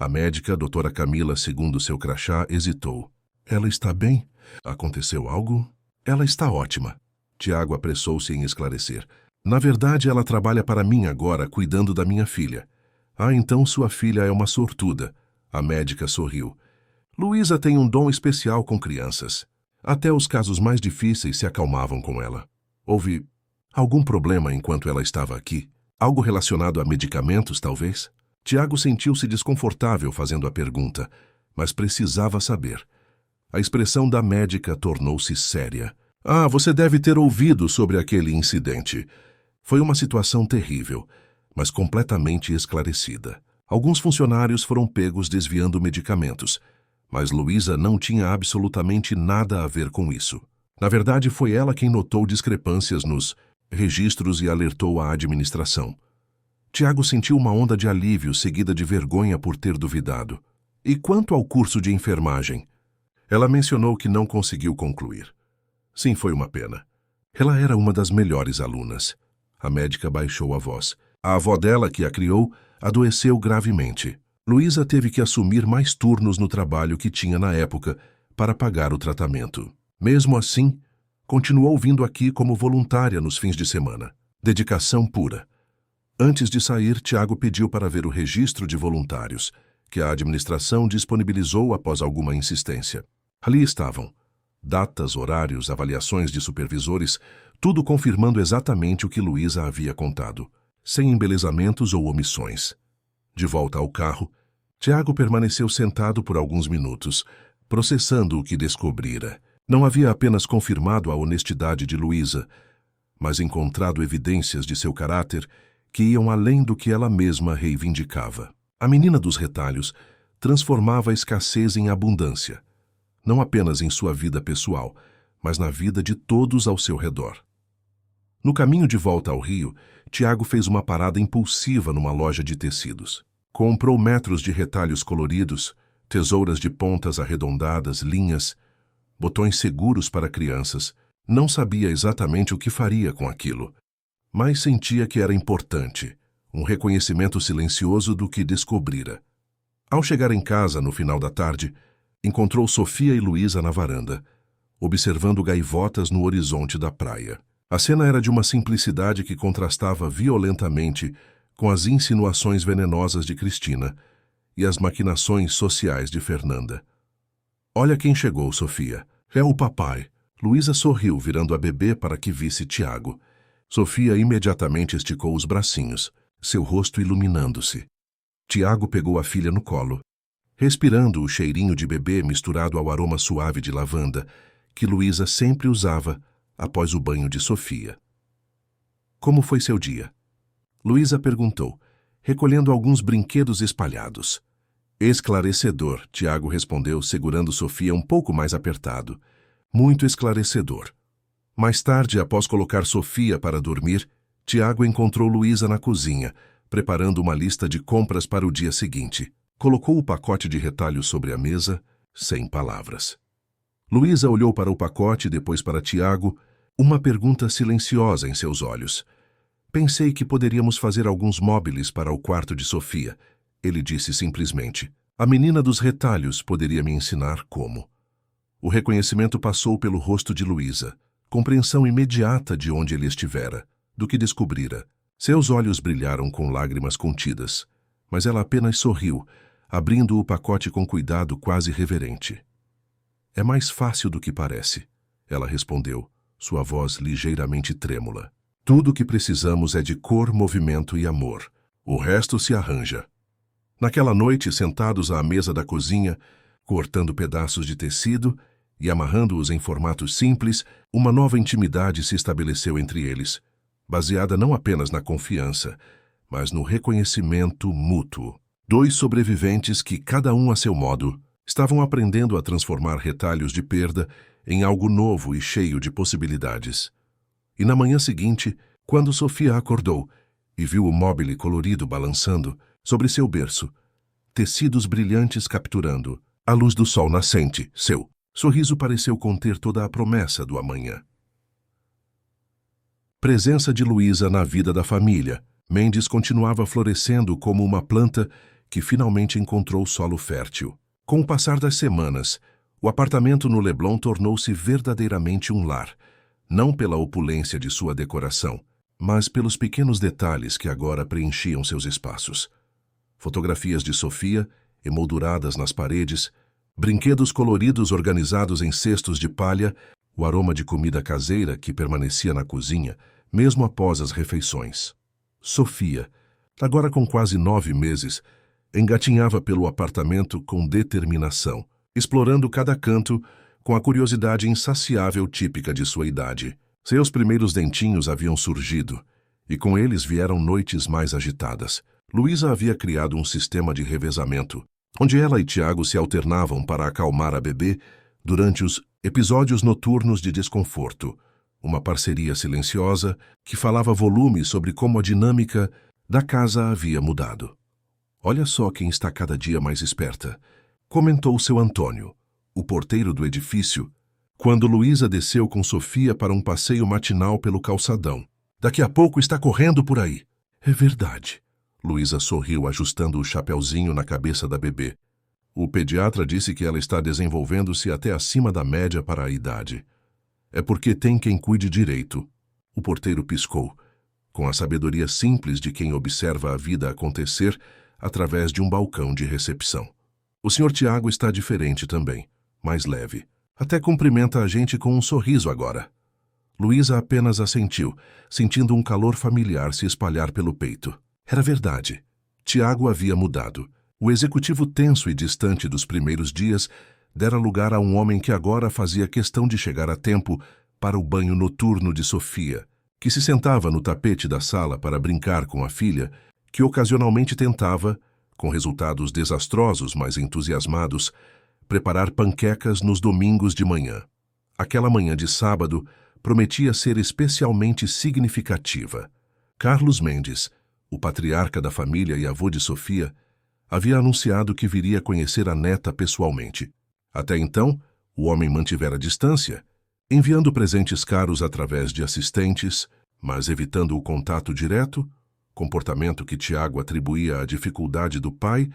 A médica, doutora Camila, segundo seu crachá, hesitou. Ela está bem? Aconteceu algo? Ela está ótima. Tiago apressou-se em esclarecer. Na verdade, ela trabalha para mim agora, cuidando da minha filha. Ah, então sua filha é uma sortuda. A médica sorriu. Luísa tem um dom especial com crianças. Até os casos mais difíceis se acalmavam com ela. Houve algum problema enquanto ela estava aqui? Algo relacionado a medicamentos, talvez? Tiago sentiu-se desconfortável fazendo a pergunta, mas precisava saber. A expressão da médica tornou-se séria. Ah, você deve ter ouvido sobre aquele incidente. Foi uma situação terrível, mas completamente esclarecida. Alguns funcionários foram pegos desviando medicamentos, mas Luísa não tinha absolutamente nada a ver com isso. Na verdade, foi ela quem notou discrepâncias nos registros e alertou a administração. Tiago sentiu uma onda de alívio seguida de vergonha por ter duvidado. E quanto ao curso de enfermagem? Ela mencionou que não conseguiu concluir. Sim, foi uma pena. Ela era uma das melhores alunas. A médica baixou a voz. A avó dela, que a criou, adoeceu gravemente. Luísa teve que assumir mais turnos no trabalho que tinha na época para pagar o tratamento. Mesmo assim, continuou vindo aqui como voluntária nos fins de semana. Dedicação pura. Antes de sair, Tiago pediu para ver o registro de voluntários, que a administração disponibilizou após alguma insistência. Ali estavam datas, horários, avaliações de supervisores, tudo confirmando exatamente o que Luísa havia contado, sem embelezamentos ou omissões. De volta ao carro, Tiago permaneceu sentado por alguns minutos, processando o que descobrira. Não havia apenas confirmado a honestidade de Luísa, mas encontrado evidências de seu caráter que iam além do que ela mesma reivindicava. A menina dos retalhos transformava a escassez em abundância, não apenas em sua vida pessoal, mas na vida de todos ao seu redor. No caminho de volta ao Rio, Tiago fez uma parada impulsiva numa loja de tecidos. Comprou metros de retalhos coloridos, tesouras de pontas arredondadas, linhas, botões seguros para crianças. Não sabia exatamente o que faria com aquilo, mas sentia que era importante, um reconhecimento silencioso do que descobrira. Ao chegar em casa no final da tarde, encontrou Sofia e Luísa na varanda, observando gaivotas no horizonte da praia. A cena era de uma simplicidade que contrastava violentamente com as insinuações venenosas de Cristina e as maquinações sociais de Fernanda. Olha quem chegou, Sofia. É o papai. Luísa sorriu, virando a bebê para que visse Tiago. Sofia imediatamente esticou os bracinhos, seu rosto iluminando-se. Tiago pegou a filha no colo, respirando o cheirinho de bebê misturado ao aroma suave de lavanda que Luísa sempre usava após o banho de Sofia. Como foi seu dia? Luísa perguntou, recolhendo alguns brinquedos espalhados. Esclarecedor, Tiago respondeu, segurando Sofia um pouco mais apertado. Muito esclarecedor. Mais tarde, após colocar Sofia para dormir, Tiago encontrou Luísa na cozinha, preparando uma lista de compras para o dia seguinte. Colocou o pacote de retalhos sobre a mesa, sem palavras. Luísa olhou para o pacote e depois para Tiago, uma pergunta silenciosa em seus olhos. Pensei que poderíamos fazer alguns móveis para o quarto de Sofia. Ele disse simplesmente. A menina dos retalhos poderia me ensinar como. O reconhecimento passou pelo rosto de Luísa, compreensão imediata de onde ele estivera, do que descobrira. Seus olhos brilharam com lágrimas contidas, mas ela apenas sorriu, abrindo o pacote com cuidado quase reverente. É mais fácil do que parece, ela respondeu, sua voz ligeiramente trêmula. Tudo o que precisamos é de cor, movimento e amor. O resto se arranja. Naquela noite, sentados à mesa da cozinha, cortando pedaços de tecido e amarrando-os em formatos simples, uma nova intimidade se estabeleceu entre eles, baseada não apenas na confiança, mas no reconhecimento mútuo. Dois sobreviventes que, cada um a seu modo, estavam aprendendo a transformar retalhos de perda em algo novo e cheio de possibilidades. E na manhã seguinte, quando Sofia acordou e viu o móbile colorido balançando sobre seu berço, tecidos brilhantes capturando a luz do sol nascente, seu sorriso pareceu conter toda a promessa do amanhã. Presença de Luísa na vida da família. Mendes continuava florescendo como uma planta que finalmente encontrou solo fértil. Com o passar das semanas, o apartamento no Leblon tornou-se verdadeiramente um lar, não pela opulência de sua decoração, mas pelos pequenos detalhes que agora preenchiam seus espaços. Fotografias de Sofia, emolduradas nas paredes, brinquedos coloridos organizados em cestos de palha, o aroma de comida caseira que permanecia na cozinha, mesmo após as refeições. Sofia, agora com quase 9 meses, engatinhava pelo apartamento com determinação, explorando cada canto com a curiosidade insaciável típica de sua idade. Seus primeiros dentinhos haviam surgido, e com eles vieram noites mais agitadas. Luísa havia criado um sistema de revezamento, onde ela e Tiago se alternavam para acalmar a bebê durante os episódios noturnos de desconforto, uma parceria silenciosa que falava volumes sobre como a dinâmica da casa havia mudado. Olha só quem está cada dia mais esperta, comentou seu Antônio, o porteiro do edifício, quando Luísa desceu com Sofia para um passeio matinal pelo calçadão. Daqui a pouco está correndo por aí. É verdade. Luísa sorriu, ajustando o chapeuzinho na cabeça da bebê. O pediatra disse que ela está desenvolvendo-se até acima da média para a idade. É porque tem quem cuide direito. O porteiro piscou, com a sabedoria simples de quem observa a vida acontecer através de um balcão de recepção. O Sr. Tiago está diferente também, mais leve. Até cumprimenta a gente com um sorriso agora. Luísa apenas assentiu, sentindo um calor familiar se espalhar pelo peito. Era verdade. Tiago havia mudado. O executivo tenso e distante dos primeiros dias dera lugar a um homem que agora fazia questão de chegar a tempo para o banho noturno de Sofia, que se sentava no tapete da sala para brincar com a filha, que ocasionalmente tentava, com resultados desastrosos mas entusiasmados, preparar panquecas nos domingos de manhã. Aquela manhã de sábado prometia ser especialmente significativa. Carlos Mendes, o patriarca da família e avô de Sofia, havia anunciado que viria conhecer a neta pessoalmente. Até então, o homem mantivera distância, enviando presentes caros através de assistentes, mas evitando o contato direto, comportamento que Tiago atribuía à dificuldade do pai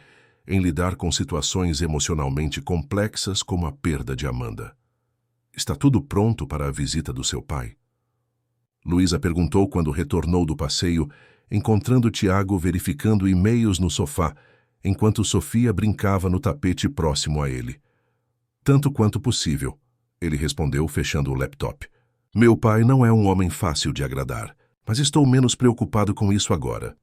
em lidar com situações emocionalmente complexas como a perda de Amanda. Está tudo pronto para a visita do seu pai? Luísa perguntou quando retornou do passeio, encontrando Tiago verificando e-mails no sofá, enquanto Sofia brincava no tapete próximo a ele. Tanto quanto possível, ele respondeu, fechando o laptop. Meu pai não é um homem fácil de agradar, mas estou menos preocupado com isso agora.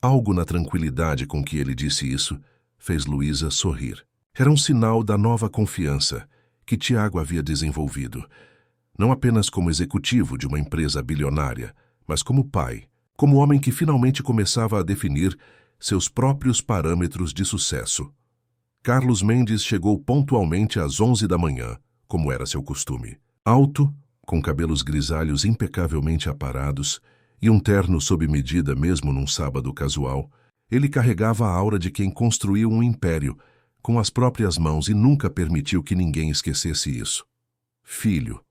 Algo na tranquilidade com que ele disse isso fez Luísa sorrir. Era um sinal da nova confiança que Tiago havia desenvolvido, não apenas como executivo de uma empresa bilionária, mas como pai, como homem que finalmente começava a definir seus próprios parâmetros de sucesso. Carlos Mendes chegou pontualmente às 11 da manhã, como era seu costume. Alto, com cabelos grisalhos impecavelmente aparados e um terno sob medida mesmo num sábado casual, ele carregava a aura de quem construiu um império com as próprias mãos e nunca permitiu que ninguém esquecesse isso. Filho.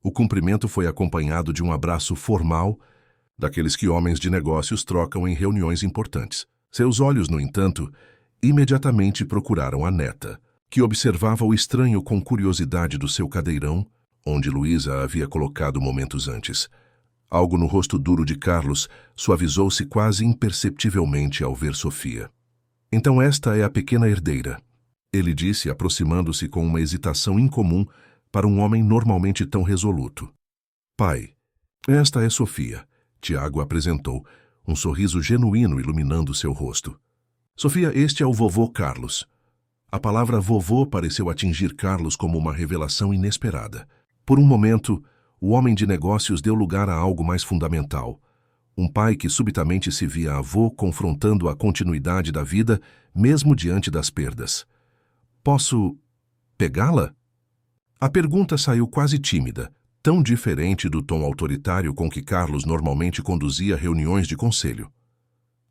O cumprimento foi acompanhado de um abraço formal, daqueles que homens de negócios trocam em reuniões importantes. Seus olhos, no entanto, imediatamente procuraram a neta, que observava o estranho com curiosidade do seu cadeirão, onde Luísa a havia colocado momentos antes. Algo no rosto duro de Carlos suavizou-se quase imperceptivelmente ao ver Sofia. Então esta é a pequena herdeira, ele disse, aproximando-se com uma hesitação incomum para um homem normalmente tão resoluto. Pai, esta é Sofia, Tiago apresentou, um sorriso genuíno iluminando seu rosto. Sofia, este é o vovô Carlos. A palavra vovô pareceu atingir Carlos como uma revelação inesperada. Por um momento, o homem de negócios deu lugar a algo mais fundamental. Um pai que subitamente se via avô confrontando a continuidade da vida, mesmo diante das perdas. Posso pegá-la? A pergunta saiu quase tímida, tão diferente do tom autoritário com que Carlos normalmente conduzia reuniões de conselho.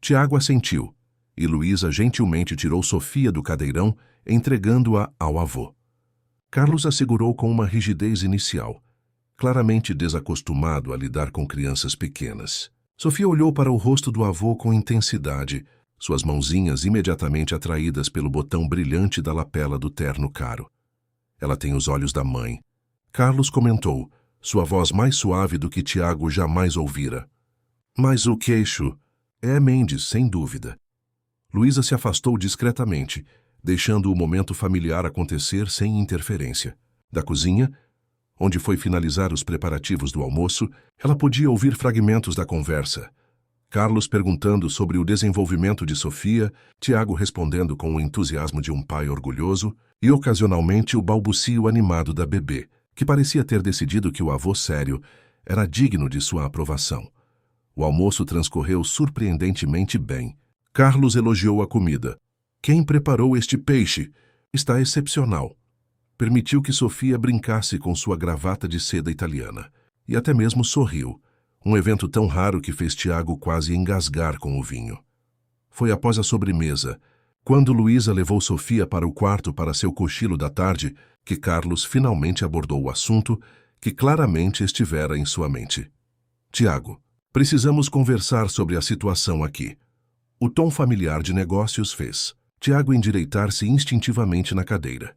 Tiago assentiu, e Luísa gentilmente tirou Sofia do cadeirão, entregando-a ao avô. Carlos a segurou com uma rigidez inicial, claramente desacostumado a lidar com crianças pequenas. Sofia olhou para o rosto do avô com intensidade, suas mãozinhas imediatamente atraídas pelo botão brilhante da lapela do terno caro. Ela tem os olhos da mãe. Carlos comentou, sua voz mais suave do que Tiago jamais ouvira. Mas o queixo é Mendes, sem dúvida. Luísa se afastou discretamente, deixando o momento familiar acontecer sem interferência. Da cozinha, onde foi finalizar os preparativos do almoço, ela podia ouvir fragmentos da conversa. Carlos perguntando sobre o desenvolvimento de Sofia, Tiago respondendo com o entusiasmo de um pai orgulhoso e, ocasionalmente, o balbucio animado da bebê, que parecia ter decidido que o avô sério era digno de sua aprovação. O almoço transcorreu surpreendentemente bem. Carlos elogiou a comida. Quem preparou este peixe? Está excepcional. Permitiu que Sofia brincasse com sua gravata de seda italiana. E até mesmo sorriu. Um evento tão raro que fez Tiago quase engasgar com o vinho. Foi após a sobremesa, quando Luísa levou Sofia para o quarto para seu cochilo da tarde, que Carlos finalmente abordou o assunto que claramente estivera em sua mente. Tiago, precisamos conversar sobre a situação aqui. O tom familiar de negócios fez Tiago endireitar-se instintivamente na cadeira.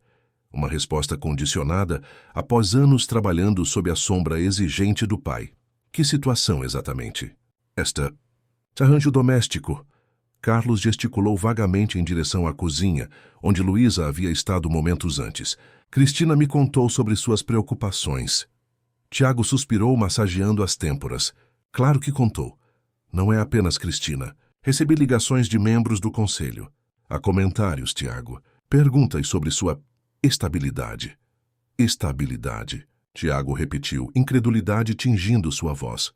Uma resposta condicionada após anos trabalhando sob a sombra exigente do pai. Que situação exatamente? Esta arranjo doméstico. Carlos gesticulou vagamente em direção à cozinha, onde Luísa havia estado momentos antes. Cristina me contou sobre suas preocupações. Tiago suspirou, massageando as têmporas. Claro que contou. Não é apenas Cristina. Recebi ligações de membros do conselho. Há comentários, Tiago. Perguntas sobre sua estabilidade. Estabilidade. Tiago repetiu, incredulidade tingindo sua voz.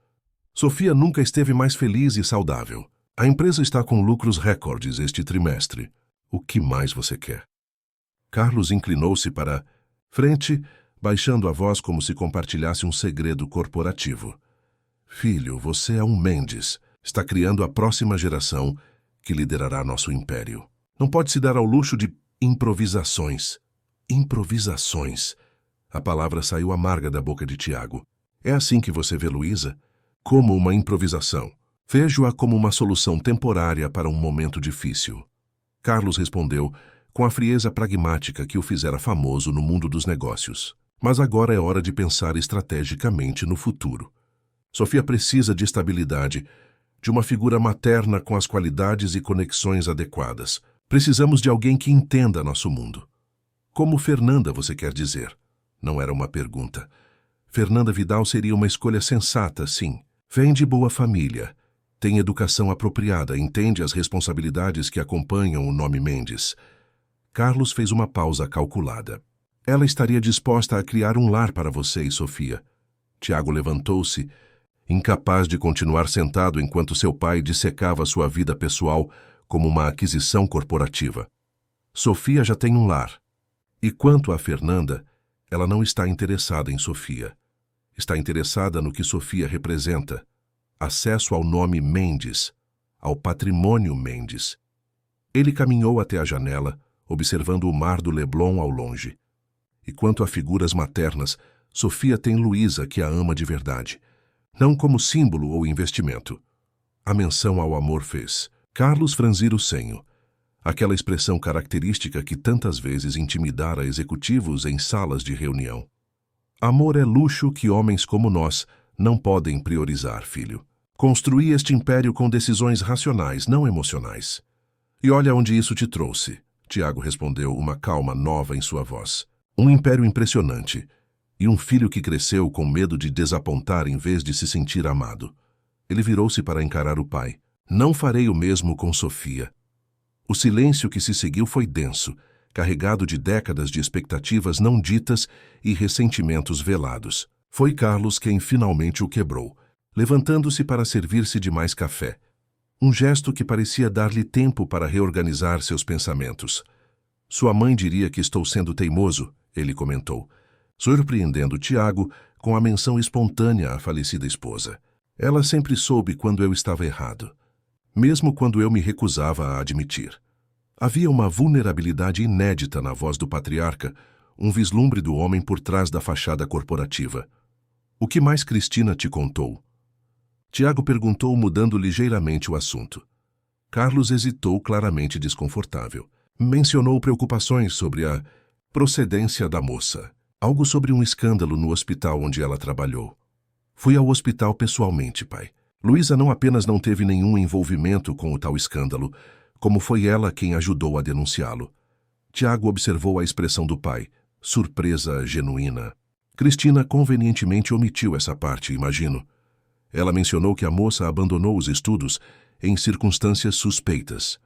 Sofia nunca esteve mais feliz e saudável. A empresa está com lucros recordes este trimestre. O que mais você quer? Carlos inclinou-se para frente, baixando a voz como se compartilhasse um segredo corporativo. Filho, você é um Mendes. Está criando a próxima geração que liderará nosso império. Não pode se dar ao luxo de improvisações. Improvisações. A palavra saiu amarga da boca de Tiago. É assim que você vê Luísa? Como uma improvisação. Vejo-a como uma solução temporária para um momento difícil. Carlos respondeu, com a frieza pragmática que o fizera famoso no mundo dos negócios. Mas agora é hora de pensar estrategicamente no futuro. Sofia precisa de estabilidade, de uma figura materna com as qualidades e conexões adequadas. Precisamos de alguém que entenda nosso mundo. Como Fernanda, você quer dizer? Não era uma pergunta. Fernanda Vidal seria uma escolha sensata, sim. Vem de boa família, tem educação apropriada, entende as responsabilidades que acompanham o nome Mendes. Carlos fez uma pausa calculada. Ela estaria disposta a criar um lar para você e Sofia. Tiago levantou-se, incapaz de continuar sentado enquanto seu pai dissecava sua vida pessoal como uma aquisição corporativa. Sofia já tem um lar. E quanto a Fernanda, ela não está interessada em Sofia. Está interessada no que Sofia representa. Acesso ao nome Mendes, ao patrimônio Mendes. Ele caminhou até a janela, observando o mar do Leblon ao longe. E quanto a figuras maternas, Sofia tem Luísa, que a ama de verdade. Não como símbolo ou investimento. A menção ao amor fez Carlos franzir o senho. Aquela expressão característica que tantas vezes intimidara executivos em salas de reunião. Amor é luxo que homens como nós não podem priorizar, filho. Construí este império com decisões racionais, não emocionais. E olha onde isso te trouxe, Tiago respondeu, uma calma nova em sua voz. Um império impressionante. E um filho que cresceu com medo de desapontar em vez de se sentir amado. Ele virou-se para encarar o pai. Não farei o mesmo com Sofia. O silêncio que se seguiu foi denso, carregado de décadas de expectativas não ditas e ressentimentos velados. Foi Carlos quem finalmente o quebrou, levantando-se para servir-se de mais café. Um gesto que parecia dar-lhe tempo para reorganizar seus pensamentos. Sua mãe diria que estou sendo teimoso, ele comentou, surpreendendo Tiago com a menção espontânea à falecida esposa. Ela sempre soube quando eu estava errado, mesmo quando eu me recusava a admitir. Havia uma vulnerabilidade inédita na voz do patriarca, um vislumbre do homem por trás da fachada corporativa. O que mais Cristina te contou? Tiago perguntou, mudando ligeiramente o assunto. Carlos hesitou, claramente desconfortável. Mencionou preocupações sobre a procedência da moça. Algo sobre um escândalo no hospital onde ela trabalhou. Fui ao hospital pessoalmente, pai. Luísa não apenas não teve nenhum envolvimento com o tal escândalo, como foi ela quem ajudou a denunciá-lo. Tiago observou a expressão do pai, surpresa genuína. Cristina convenientemente omitiu essa parte, imagino. Ela mencionou que a moça abandonou os estudos em circunstâncias suspeitas,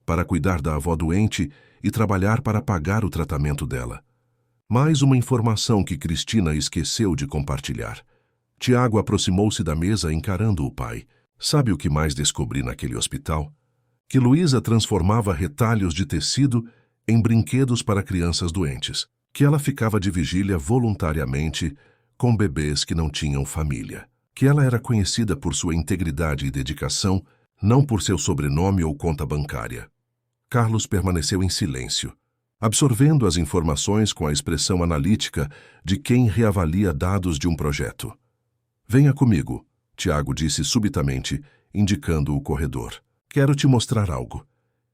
para cuidar da avó doente e trabalhar para pagar o tratamento dela. Mais uma informação que Cristina esqueceu de compartilhar. Tiago aproximou-se da mesa encarando o pai. Sabe o que mais descobri naquele hospital? Que Luísa transformava retalhos de tecido em brinquedos para crianças doentes. Que ela ficava de vigília voluntariamente com bebês que não tinham família. Que ela era conhecida por sua integridade e dedicação, não por seu sobrenome ou conta bancária. Carlos permaneceu em silêncio, absorvendo as informações com a expressão analítica de quem reavalia dados de um projeto. Venha comigo, Tiago disse subitamente, indicando o corredor. Quero te mostrar algo.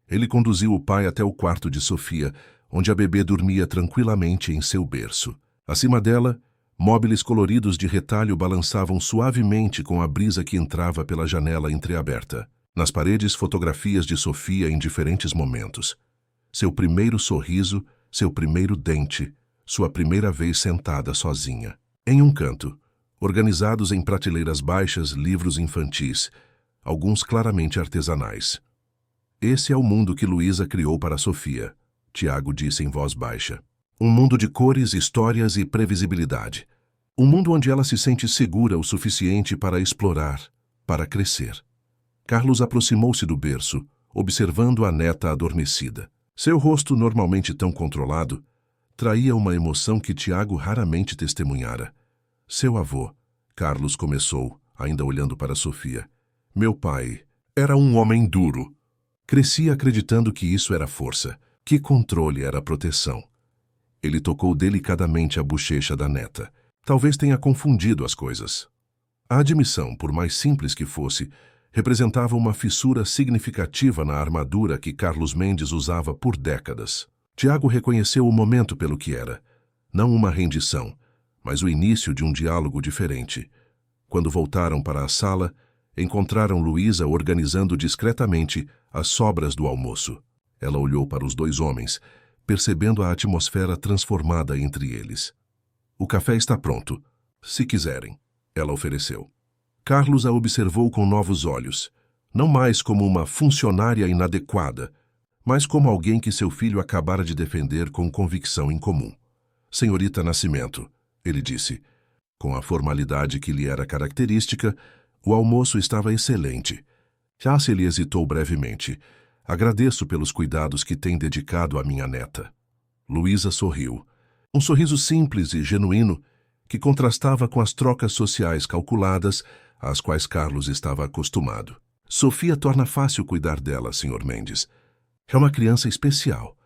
Ele conduziu o pai até o quarto de Sofia, onde a bebê dormia tranquilamente em seu berço. Acima dela, móveis coloridos de retalho balançavam suavemente com a brisa que entrava pela janela entreaberta. Nas paredes, fotografias de Sofia em diferentes momentos. Seu primeiro sorriso, seu primeiro dente, sua primeira vez sentada sozinha. Em um canto, organizados em prateleiras baixas, livros infantis, alguns claramente artesanais. Esse é o mundo que Luísa criou para Sofia, Tiago disse em voz baixa. Um mundo de cores, histórias e previsibilidade. Um mundo onde ela se sente segura o suficiente para explorar, para crescer. Carlos aproximou-se do berço, observando a neta adormecida. Seu rosto, normalmente tão controlado, traía uma emoção que Tiago raramente testemunhara. Seu avô, Carlos começou, ainda olhando para Sofia. Meu pai era um homem duro. Cresci acreditando que isso era força, que controle era proteção. Ele tocou delicadamente a bochecha da neta. Talvez tenha confundido as coisas. A admissão, por mais simples que fosse, representava uma fissura significativa na armadura que Carlos Mendes usava por décadas. Tiago reconheceu o momento pelo que era, não uma rendição, mas o início de um diálogo diferente. Quando voltaram para a sala, encontraram Luísa organizando discretamente as sobras do almoço. Ela olhou para os dois homens, percebendo a atmosfera transformada entre eles. "O café está pronto, se quiserem", ela ofereceu. Carlos a observou com novos olhos, não mais como uma funcionária inadequada, mas como alguém que seu filho acabara de defender com convicção incomum. "Senhorita Nascimento", ele disse. Com a formalidade que lhe era característica, o almoço estava excelente. Ele hesitou brevemente. "Agradeço pelos cuidados que tem dedicado à minha neta." Luísa sorriu. Um sorriso simples e genuíno que contrastava com as trocas sociais calculadas às quais Carlos estava acostumado. "Sofia torna fácil cuidar dela, Sr. Mendes. É uma criança especial."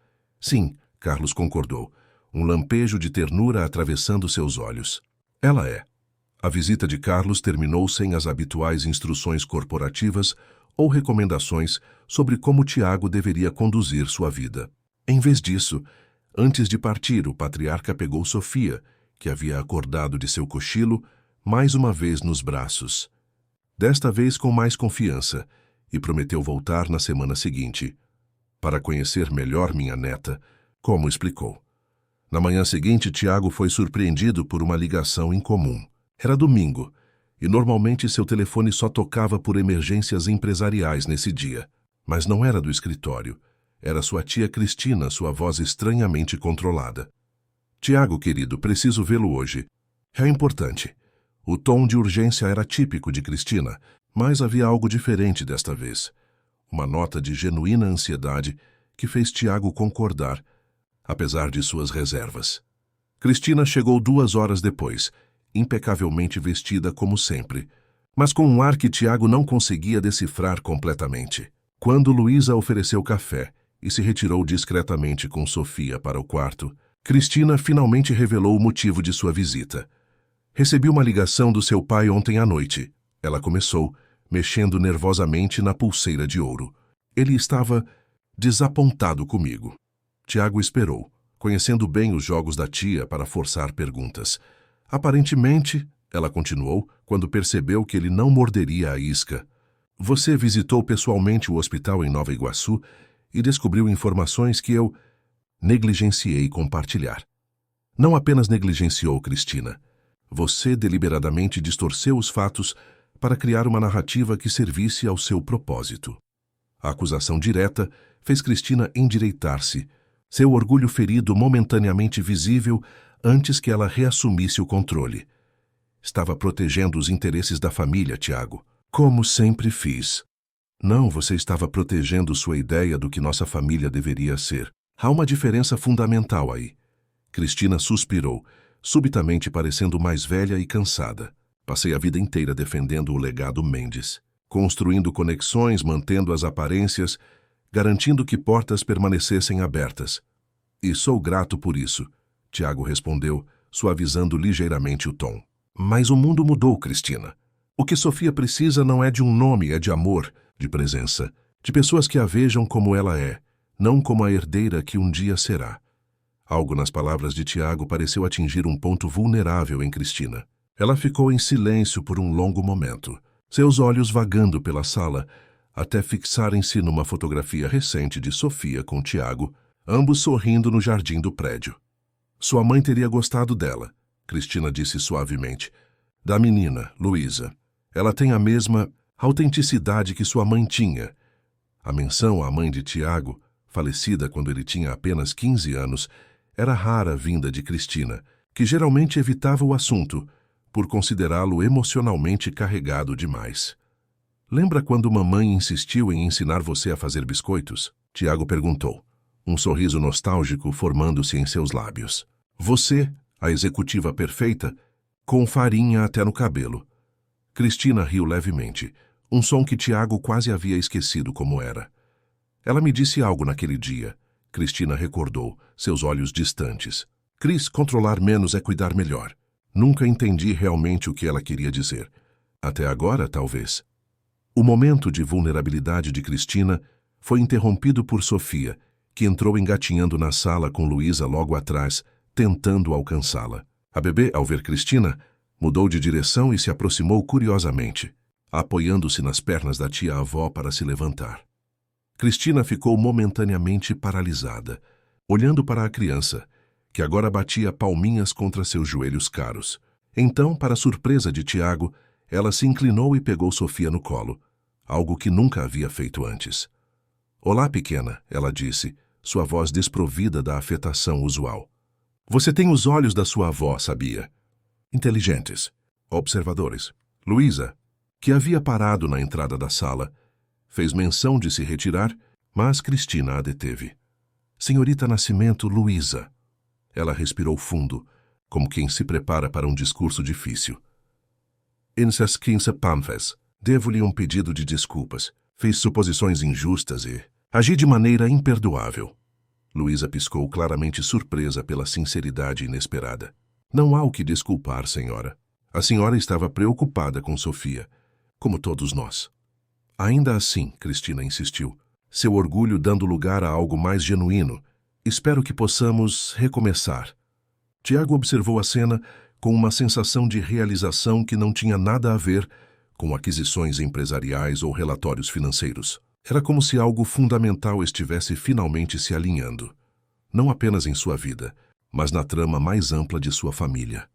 "Sim", Carlos concordou, um lampejo de ternura atravessando seus olhos. "Ela é." A visita de Carlos terminou sem as habituais instruções corporativas ou recomendações sobre como Tiago deveria conduzir sua vida. Em vez disso, antes de partir, o patriarca pegou Sofia, que havia acordado de seu cochilo, mais uma vez nos braços. Desta vez com mais confiança, e prometeu voltar na semana seguinte, para conhecer melhor minha neta, como explicou. Na manhã seguinte, Tiago foi surpreendido por uma ligação incomum. Era domingo, e normalmente seu telefone só tocava por emergências empresariais nesse dia. Mas não era do escritório. Era sua tia Cristina, sua voz estranhamente controlada. "Tiago, querido, preciso vê-lo hoje." "É importante." O tom de urgência era típico de Cristina, mas havia algo diferente desta vez. Uma nota de genuína ansiedade que fez Tiago concordar, apesar de suas reservas. Cristina chegou 2 horas depois, impecavelmente vestida como sempre, mas com um ar que Tiago não conseguia decifrar completamente. Quando Luísa ofereceu café e se retirou discretamente com Sofia para o quarto, Cristina finalmente revelou o motivo de sua visita. "Recebi uma ligação do seu pai ontem à noite", ela começou, mexendo nervosamente na pulseira de ouro. "Ele estava desapontado comigo." Tiago esperou, conhecendo bem os jogos da tia para forçar perguntas. "Aparentemente", ela continuou, quando percebeu que ele não morderia a isca, "você visitou pessoalmente o hospital em Nova Iguaçu e descobriu informações que eu negligenciei compartilhar." "Não apenas negligenciou, Cristina. Você deliberadamente distorceu os fatos para criar uma narrativa que servisse ao seu propósito." A acusação direta fez Cristina endireitar-se, seu orgulho ferido momentaneamente visível antes que ela reassumisse o controle. "Estava protegendo os interesses da família, Tiago. Como sempre fiz." "Não, você estava protegendo sua ideia do que nossa família deveria ser. Há uma diferença fundamental aí." Cristina suspirou, subitamente parecendo mais velha e cansada. "Passei a vida inteira defendendo o legado Mendes, construindo conexões, mantendo as aparências, garantindo que portas permanecessem abertas. E sou grato por isso", Tiago respondeu, suavizando ligeiramente o tom. "Mas o mundo mudou, Cristina. O que Sofia precisa não é de um nome, é de amor, de presença, de pessoas que a vejam como ela é, não como a herdeira que um dia será." Algo nas palavras de Tiago pareceu atingir um ponto vulnerável em Cristina. Ela ficou em silêncio por um longo momento, seus olhos vagando pela sala, até fixarem-se numa fotografia recente de Sofia com Tiago, ambos sorrindo no jardim do prédio. "Sua mãe teria gostado dela", Cristina disse suavemente. "Da menina, Luísa. Ela tem a mesma autenticidade que sua mãe tinha." A menção à mãe de Tiago, falecida quando ele tinha apenas 15 anos, era rara vinda de Cristina, que geralmente evitava o assunto, por considerá-lo emocionalmente carregado demais. "Lembra quando mamãe insistiu em ensinar você a fazer biscoitos?" Tiago perguntou, um sorriso nostálgico formando-se em seus lábios. "Você, a executiva perfeita, com farinha até no cabelo." Cristina riu levemente, um som que Tiago quase havia esquecido como era. "Ela me disse algo naquele dia", Cristina recordou, seus olhos distantes. "Cris, controlar menos é cuidar melhor." Nunca entendi realmente o que ela queria dizer. Até agora, talvez. O momento de vulnerabilidade de Cristina foi interrompido por Sofia, que entrou engatinhando na sala com Luísa logo atrás, tentando alcançá-la. A bebê, ao ver Cristina, mudou de direção e se aproximou curiosamente, apoiando-se nas pernas da tia-avó para se levantar. Cristina ficou momentaneamente paralisada, olhando para a criança, que agora batia palminhas contra seus joelhos caros. Então, para surpresa de Tiago, ela se inclinou e pegou Sofia no colo, algo que nunca havia feito antes. "Olá, pequena", ela disse, sua voz desprovida da afetação usual. "Você tem os olhos da sua avó, sabia? Inteligentes, observadores." Luísa, que havia parado na entrada da sala, fez menção de se retirar, mas Cristina a deteve. "Senhorita Nascimento, Luísa." Ela respirou fundo, como quem se prepara para um discurso difícil. "Insas 15 panfes. Devo-lhe um pedido de desculpas. Fiz suposições injustas e agi de maneira imperdoável." Luísa piscou, claramente surpresa pela sinceridade inesperada. "Não há o que desculpar, senhora. A senhora estava preocupada com Sofia, como todos nós." "Ainda assim", Cristina insistiu, seu orgulho dando lugar a algo mais genuíno, "espero que possamos recomeçar." Tiago observou a cena com uma sensação de realização que não tinha nada a ver com aquisições empresariais ou relatórios financeiros. Era como se algo fundamental estivesse finalmente se alinhando, não apenas em sua vida, mas na trama mais ampla de sua família.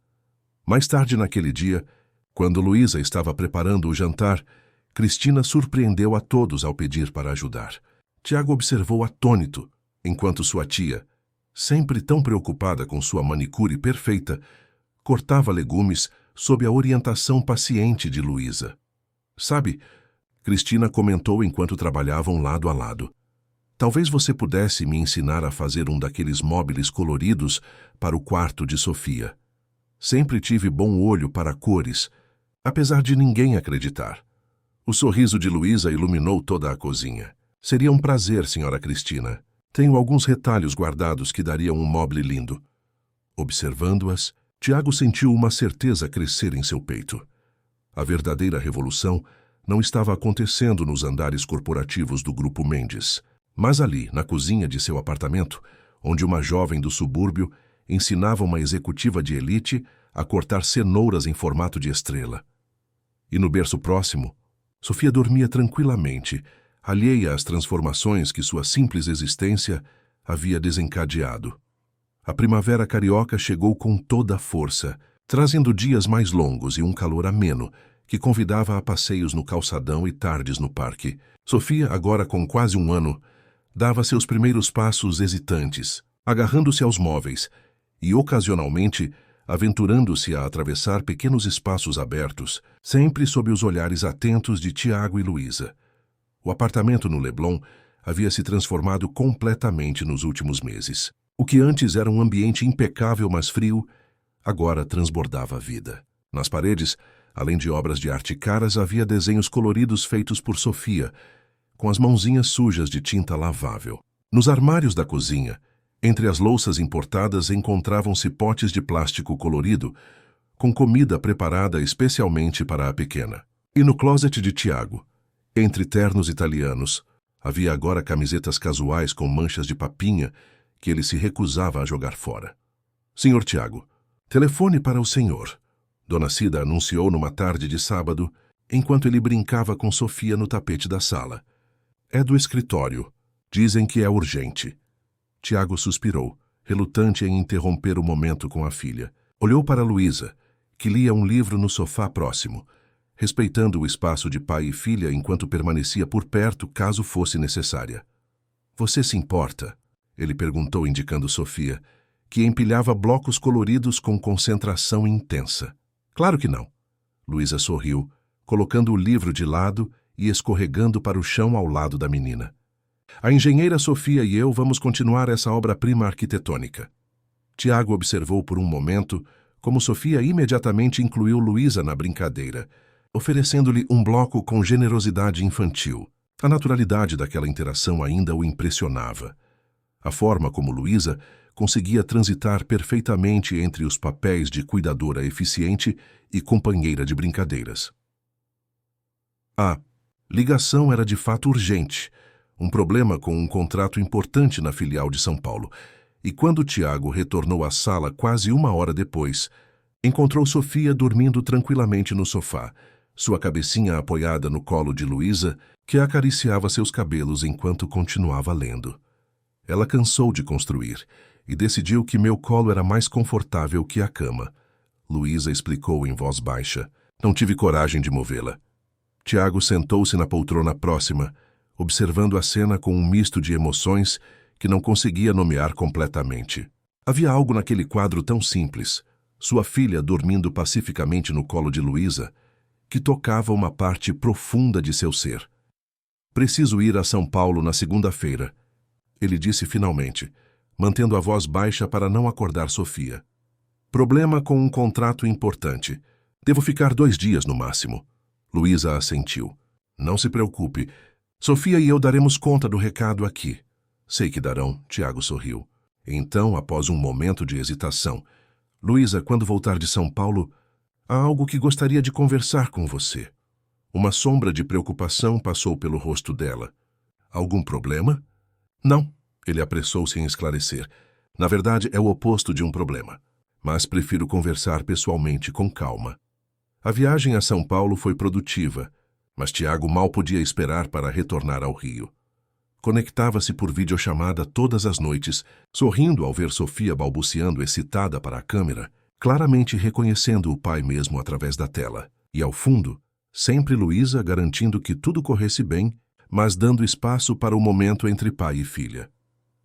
Mais tarde naquele dia, quando Luísa estava preparando o jantar, Cristina surpreendeu a todos ao pedir para ajudar. Tiago observou atônito, enquanto sua tia, sempre tão preocupada com sua manicure perfeita, cortava legumes sob a orientação paciente de Luísa. "Sabe", Cristina comentou enquanto trabalhavam lado a lado, "talvez você pudesse me ensinar a fazer um daqueles móveis coloridos para o quarto de Sofia. Sempre tive bom olho para cores, apesar de ninguém acreditar." O sorriso de Luísa iluminou toda a cozinha. "Seria um prazer, senhora Cristina. Tenho alguns retalhos guardados que dariam um móvel lindo." Observando-as, Tiago sentiu uma certeza crescer em seu peito. A verdadeira revolução não estava acontecendo nos andares corporativos do Grupo Mendes, mas ali, na cozinha de seu apartamento, onde uma jovem do subúrbio ensinava uma executiva de elite a cortar cenouras em formato de estrela. E no berço próximo, Sofia dormia tranquilamente, alheia às transformações que sua simples existência havia desencadeado. A primavera carioca chegou com toda a força, trazendo dias mais longos e um calor ameno, que convidava a passeios no calçadão e tardes no parque. Sofia, agora com quase 1 ano, dava seus primeiros passos hesitantes, agarrando-se aos móveis e, ocasionalmente, aventurando-se a atravessar pequenos espaços abertos, sempre sob os olhares atentos de Tiago e Luísa. O apartamento no Leblon havia se transformado completamente nos últimos meses. O que antes era um ambiente impecável, mas frio, agora transbordava vida. Nas paredes, além de obras de arte caras, havia desenhos coloridos feitos por Sofia, com as mãozinhas sujas de tinta lavável. Nos armários da cozinha, entre as louças importadas, encontravam-se potes de plástico colorido, com comida preparada especialmente para a pequena. E no closet de Tiago, entre ternos italianos, havia agora camisetas casuais com manchas de papinha que ele se recusava a jogar fora. "Senhor Tiago, telefone para o senhor", Dona Cida anunciou numa tarde de sábado, enquanto ele brincava com Sofia no tapete da sala. "É do escritório. Dizem que é urgente." Tiago suspirou, relutante em interromper o momento com a filha. Olhou para Luísa, que lia um livro no sofá próximo, respeitando o espaço de pai e filha enquanto permanecia por perto caso fosse necessária. "Você se importa?" ele perguntou, indicando Sofia, que empilhava blocos coloridos com concentração intensa. "Claro que não." Luísa sorriu, colocando o livro de lado e escorregando para o chão ao lado da menina. "A engenheira Sofia e eu vamos continuar essa obra-prima arquitetônica." Tiago observou por um momento como Sofia imediatamente incluiu Luísa na brincadeira, oferecendo-lhe um bloco com generosidade infantil. A naturalidade daquela interação ainda o impressionava. A forma como Luísa conseguia transitar perfeitamente entre os papéis de cuidadora eficiente e companheira de brincadeiras. "Ah, Ligação era de fato urgente, um problema com um contrato importante na filial de São Paulo. E quando Tiago retornou à sala quase 1 hora depois, encontrou Sofia dormindo tranquilamente no sofá, sua cabecinha apoiada no colo de Luísa, que acariciava seus cabelos enquanto continuava lendo. Ela cansou de construir e decidiu que meu colo era mais confortável que a cama. Luísa explicou em voz baixa. Não tive coragem de movê-la. Tiago sentou-se na poltrona próxima, observando a cena com um misto de emoções que não conseguia nomear completamente. Havia algo naquele quadro tão simples, sua filha dormindo pacificamente no colo de Luísa, que tocava uma parte profunda de seu ser. Preciso ir a São Paulo na segunda-feira, ele disse finalmente, mantendo a voz baixa para não acordar Sofia. Problema com um contrato importante. Devo ficar 2 dias no máximo. Luísa assentiu. Não se preocupe. Sofia e eu daremos conta do recado aqui. Sei que darão, Tiago sorriu. Então, após um momento de hesitação, Luísa, quando voltar de São Paulo, há algo que gostaria de conversar com você. Uma sombra de preocupação passou pelo rosto dela. Algum problema? Não, ele apressou-se em esclarecer. Na verdade, é o oposto de um problema. Mas prefiro conversar pessoalmente com calma. A viagem a São Paulo foi produtiva, mas Tiago mal podia esperar para retornar ao Rio. Conectava-se por videochamada todas as noites, sorrindo ao ver Sofia balbuciando excitada para a câmera, claramente reconhecendo o pai mesmo através da tela. E ao fundo, sempre Luísa garantindo que tudo corresse bem, mas dando espaço para o momento entre pai e filha.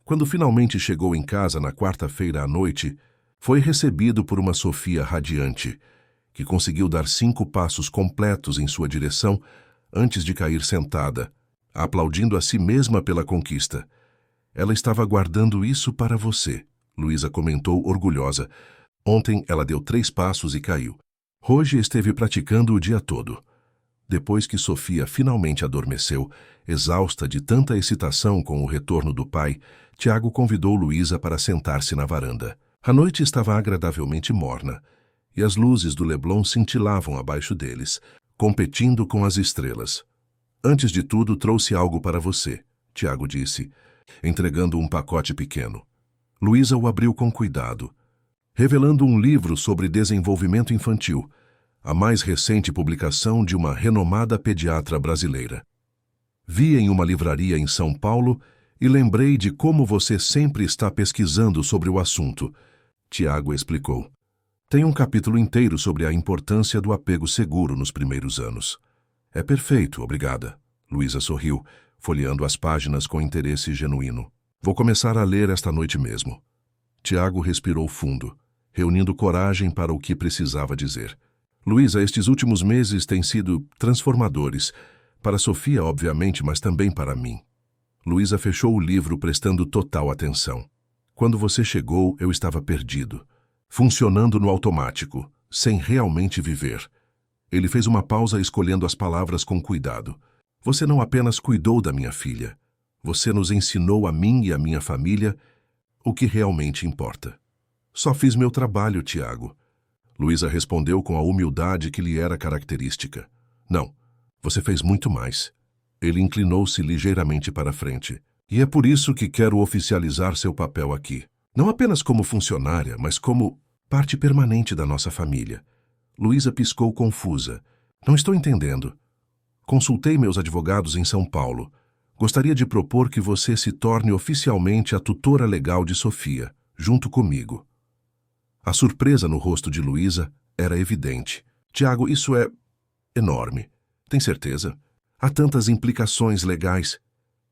Quando finalmente chegou em casa na quarta-feira à noite, foi recebido por uma Sofia radiante, que conseguiu dar 5 passos completos em sua direção antes de cair sentada, aplaudindo a si mesma pela conquista. Ela estava guardando isso para você, Luísa comentou orgulhosa. Ontem ela deu 3 passos e caiu. Hoje esteve praticando o dia todo. Depois que Sofia finalmente adormeceu, exausta de tanta excitação com o retorno do pai, Tiago convidou Luísa para sentar-se na varanda. A noite estava agradavelmente morna, e as luzes do Leblon cintilavam abaixo deles, competindo com as estrelas. Antes de tudo, trouxe algo para você, Tiago disse, entregando um pacote pequeno. Luísa o abriu com cuidado, revelando um livro sobre desenvolvimento infantil, a mais recente publicação de uma renomada pediatra brasileira. Vi em uma livraria em São Paulo e lembrei de como você sempre está pesquisando sobre o assunto, Tiago explicou. Tem um capítulo inteiro sobre a importância do apego seguro nos primeiros anos. É perfeito, obrigada. Luísa sorriu, folheando as páginas com interesse genuíno. Vou começar a ler esta noite mesmo. Tiago respirou fundo, reunindo coragem para o que precisava dizer. Luísa, estes últimos meses têm sido transformadores. Para Sofia, obviamente, mas também para mim. Luísa fechou o livro prestando total atenção. Quando você chegou, eu estava perdido. Funcionando no automático, sem realmente viver. Ele fez uma pausa escolhendo as palavras com cuidado. Você não apenas cuidou da minha filha. Você nos ensinou a mim e a minha família o que realmente importa. Só fiz meu trabalho, Tiago. Luísa respondeu com a humildade que lhe era característica. Não, você fez muito mais. Ele inclinou-se ligeiramente para frente. E é por isso que quero oficializar seu papel aqui. Não apenas como funcionária, mas como parte permanente da nossa família. Luísa piscou confusa. Não estou entendendo. Consultei meus advogados em São Paulo. Gostaria de propor que você se torne oficialmente a tutora legal de Sofia, junto comigo. A surpresa no rosto de Luísa era evidente. Tiago, isso é enorme. Tem certeza? Há tantas implicações legais.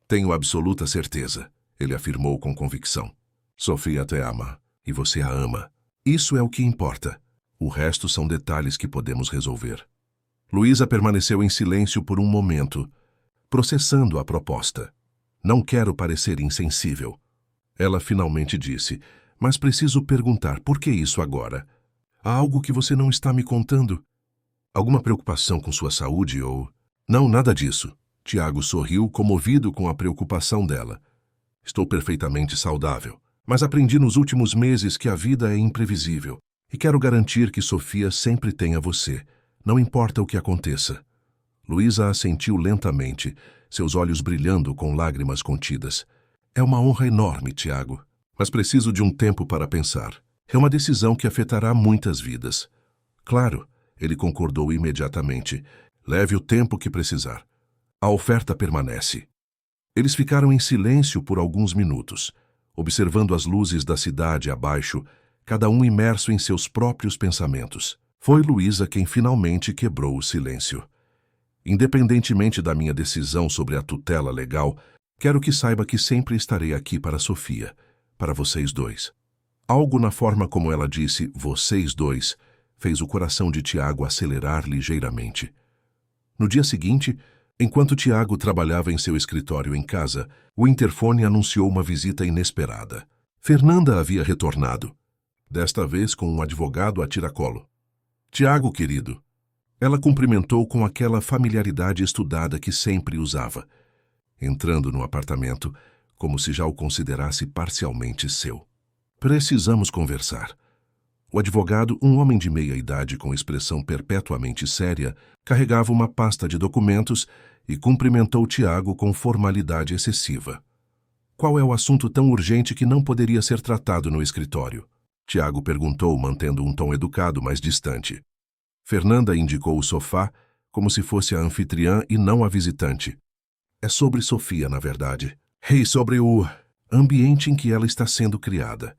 Tenho absoluta certeza, ele afirmou com convicção. Sofia te ama, e você a ama. Isso é o que importa. O resto são detalhes que podemos resolver. Luísa permaneceu em silêncio por um momento, processando a proposta. Não quero parecer insensível. Ela finalmente disse, mas preciso perguntar por que isso agora? Há algo que você não está me contando? Alguma preocupação com sua saúde ou... Não, nada disso. Tiago sorriu, comovido com a preocupação dela. Estou perfeitamente saudável, mas aprendi nos últimos meses que a vida é imprevisível e quero garantir que Sofia sempre tenha você, não importa o que aconteça. Luísa assentiu lentamente, seus olhos brilhando com lágrimas contidas. É uma honra enorme, Tiago, mas preciso de um tempo para pensar. É uma decisão que afetará muitas vidas. Claro, ele concordou imediatamente. Leve o tempo que precisar. A oferta permanece. Eles ficaram em silêncio por alguns minutos, observando as luzes da cidade abaixo, cada um imerso em seus próprios pensamentos. Foi Luísa quem finalmente quebrou o silêncio. Independentemente da minha decisão sobre a tutela legal, quero que saiba que sempre estarei aqui para Sofia, para vocês dois. Algo na forma como ela disse "vocês dois" fez o coração de Tiago acelerar ligeiramente. No dia seguinte, enquanto Tiago trabalhava em seu escritório em casa, o interfone anunciou uma visita inesperada. Fernanda havia retornado, desta vez com um advogado a tiracolo. "Tiago, querido." Ela cumprimentou com aquela familiaridade estudada que sempre usava, entrando no apartamento como se já o considerasse parcialmente seu. "Precisamos conversar." O advogado, um homem de meia idade com expressão perpetuamente séria, carregava uma pasta de documentos e cumprimentou Tiago com formalidade excessiva. "Qual é o assunto tão urgente que não poderia ser tratado no escritório?" Tiago perguntou, mantendo um tom educado, mas distante. Fernanda indicou o sofá, como se fosse a anfitriã e não a visitante. "É sobre Sofia, na verdade. E sobre o ambiente em que ela está sendo criada."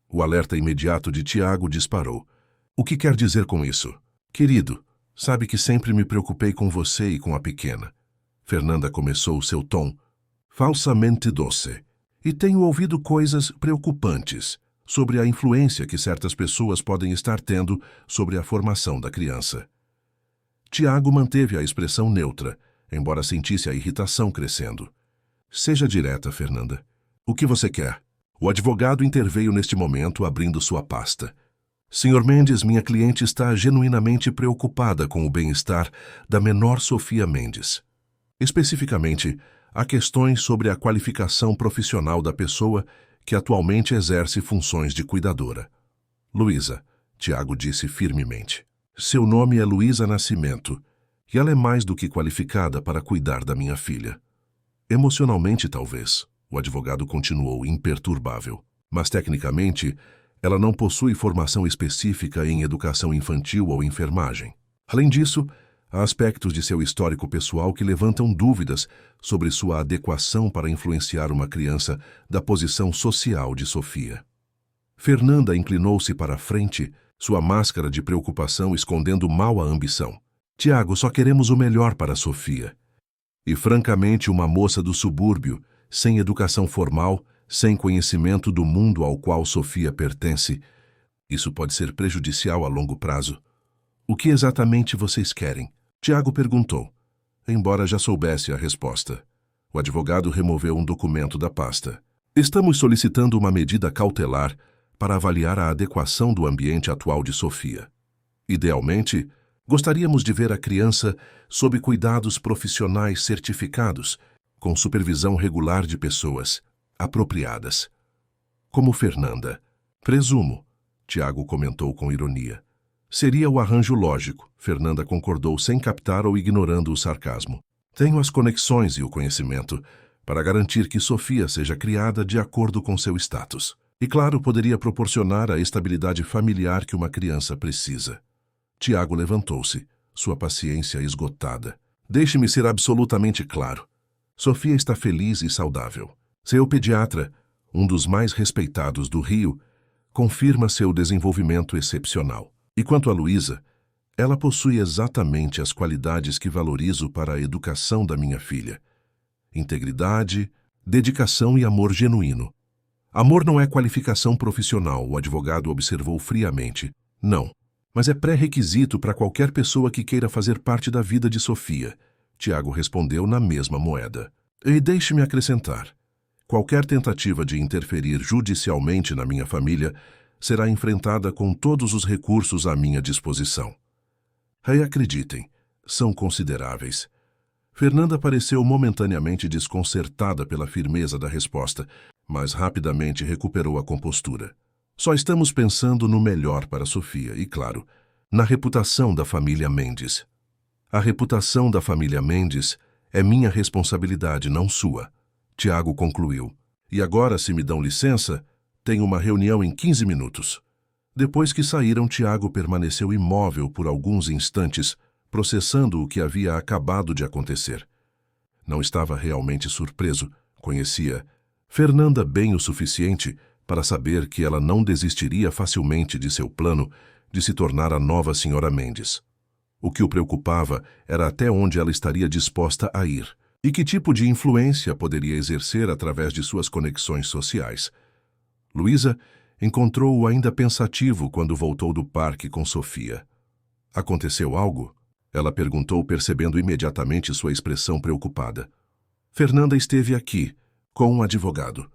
O alerta imediato de Tiago disparou. "O que quer dizer com isso?" "Querido, sabe que sempre me preocupei com você e com a pequena." Fernanda começou seu tom falsamente doce. "E tenho ouvido coisas preocupantes sobre a influência que certas pessoas podem estar tendo sobre a formação da criança." Tiago manteve a expressão neutra, embora sentisse a irritação crescendo. "Seja direta, Fernanda. O que você quer?" O advogado interveio neste momento, abrindo sua pasta. "Sr. Mendes, minha cliente está genuinamente preocupada com o bem-estar da menor Sofia Mendes. Especificamente, há questões sobre a qualificação profissional da pessoa que atualmente exerce funções de cuidadora." "Luísa", Tiago disse firmemente. "Seu nome é Luísa Nascimento, e ela é mais do que qualificada para cuidar da minha filha." "Emocionalmente, talvez", o advogado continuou imperturbável. "Mas, tecnicamente, ela não possui formação específica em educação infantil ou enfermagem. Além disso, há aspectos de seu histórico pessoal que levantam dúvidas sobre sua adequação para influenciar uma criança da posição social de Sofia." Fernanda inclinou-se para a frente, sua máscara de preocupação escondendo mal a ambição. "Tiago, só queremos o melhor para Sofia. E, francamente, uma moça do subúrbio, sem educação formal, sem conhecimento do mundo ao qual Sofia pertence, isso pode ser prejudicial a longo prazo." "O que exatamente vocês querem?" Tiago perguntou, embora já soubesse a resposta. O advogado removeu um documento da pasta. "Estamos solicitando uma medida cautelar para avaliar a adequação do ambiente atual de Sofia. Idealmente, gostaríamos de ver a criança sob cuidados profissionais certificados, com supervisão regular de pessoas apropriadas." "Como Fernanda." "Presumo", Tiago comentou com ironia. "Seria o arranjo lógico", Fernanda concordou sem captar ou ignorando o sarcasmo. "Tenho as conexões e o conhecimento para garantir que Sofia seja criada de acordo com seu status. E, claro, poderia proporcionar a estabilidade familiar que uma criança precisa." Tiago levantou-se, sua paciência esgotada. "Deixe-me ser absolutamente claro. Sofia está feliz e saudável. Seu pediatra, um dos mais respeitados do Rio, confirma seu desenvolvimento excepcional. E quanto a Luísa, ela possui exatamente as qualidades que valorizo para a educação da minha filha: integridade, dedicação e amor genuíno." "Amor não é qualificação profissional", o advogado observou friamente. "Não, mas é pré-requisito para qualquer pessoa que queira fazer parte da vida de Sofia", Tiago respondeu na mesma moeda. "E deixe-me acrescentar. Qualquer tentativa de interferir judicialmente na minha família será enfrentada com todos os recursos à minha disposição." "E acreditem, são consideráveis." Fernanda pareceu momentaneamente desconcertada pela firmeza da resposta, mas rapidamente recuperou a compostura. "Só estamos pensando no melhor para Sofia e, claro, na reputação da família Mendes." A reputação da família Mendes é minha responsabilidade, não sua, Tiago concluiu. E agora, se me dão licença, tenho uma reunião em 15 minutos. Depois que saíram, Tiago permaneceu imóvel por alguns instantes, processando o que havia acabado de acontecer. Não estava realmente surpreso, conhecia Fernanda bem o suficiente para saber que ela não desistiria facilmente de seu plano de se tornar a nova senhora Mendes. O que o preocupava era até onde ela estaria disposta a ir e que tipo de influência poderia exercer através de suas conexões sociais. Luísa encontrou-o ainda pensativo quando voltou do parque com Sofia. Aconteceu algo? Ela perguntou, percebendo imediatamente sua expressão preocupada. Fernanda esteve aqui, com um advogado.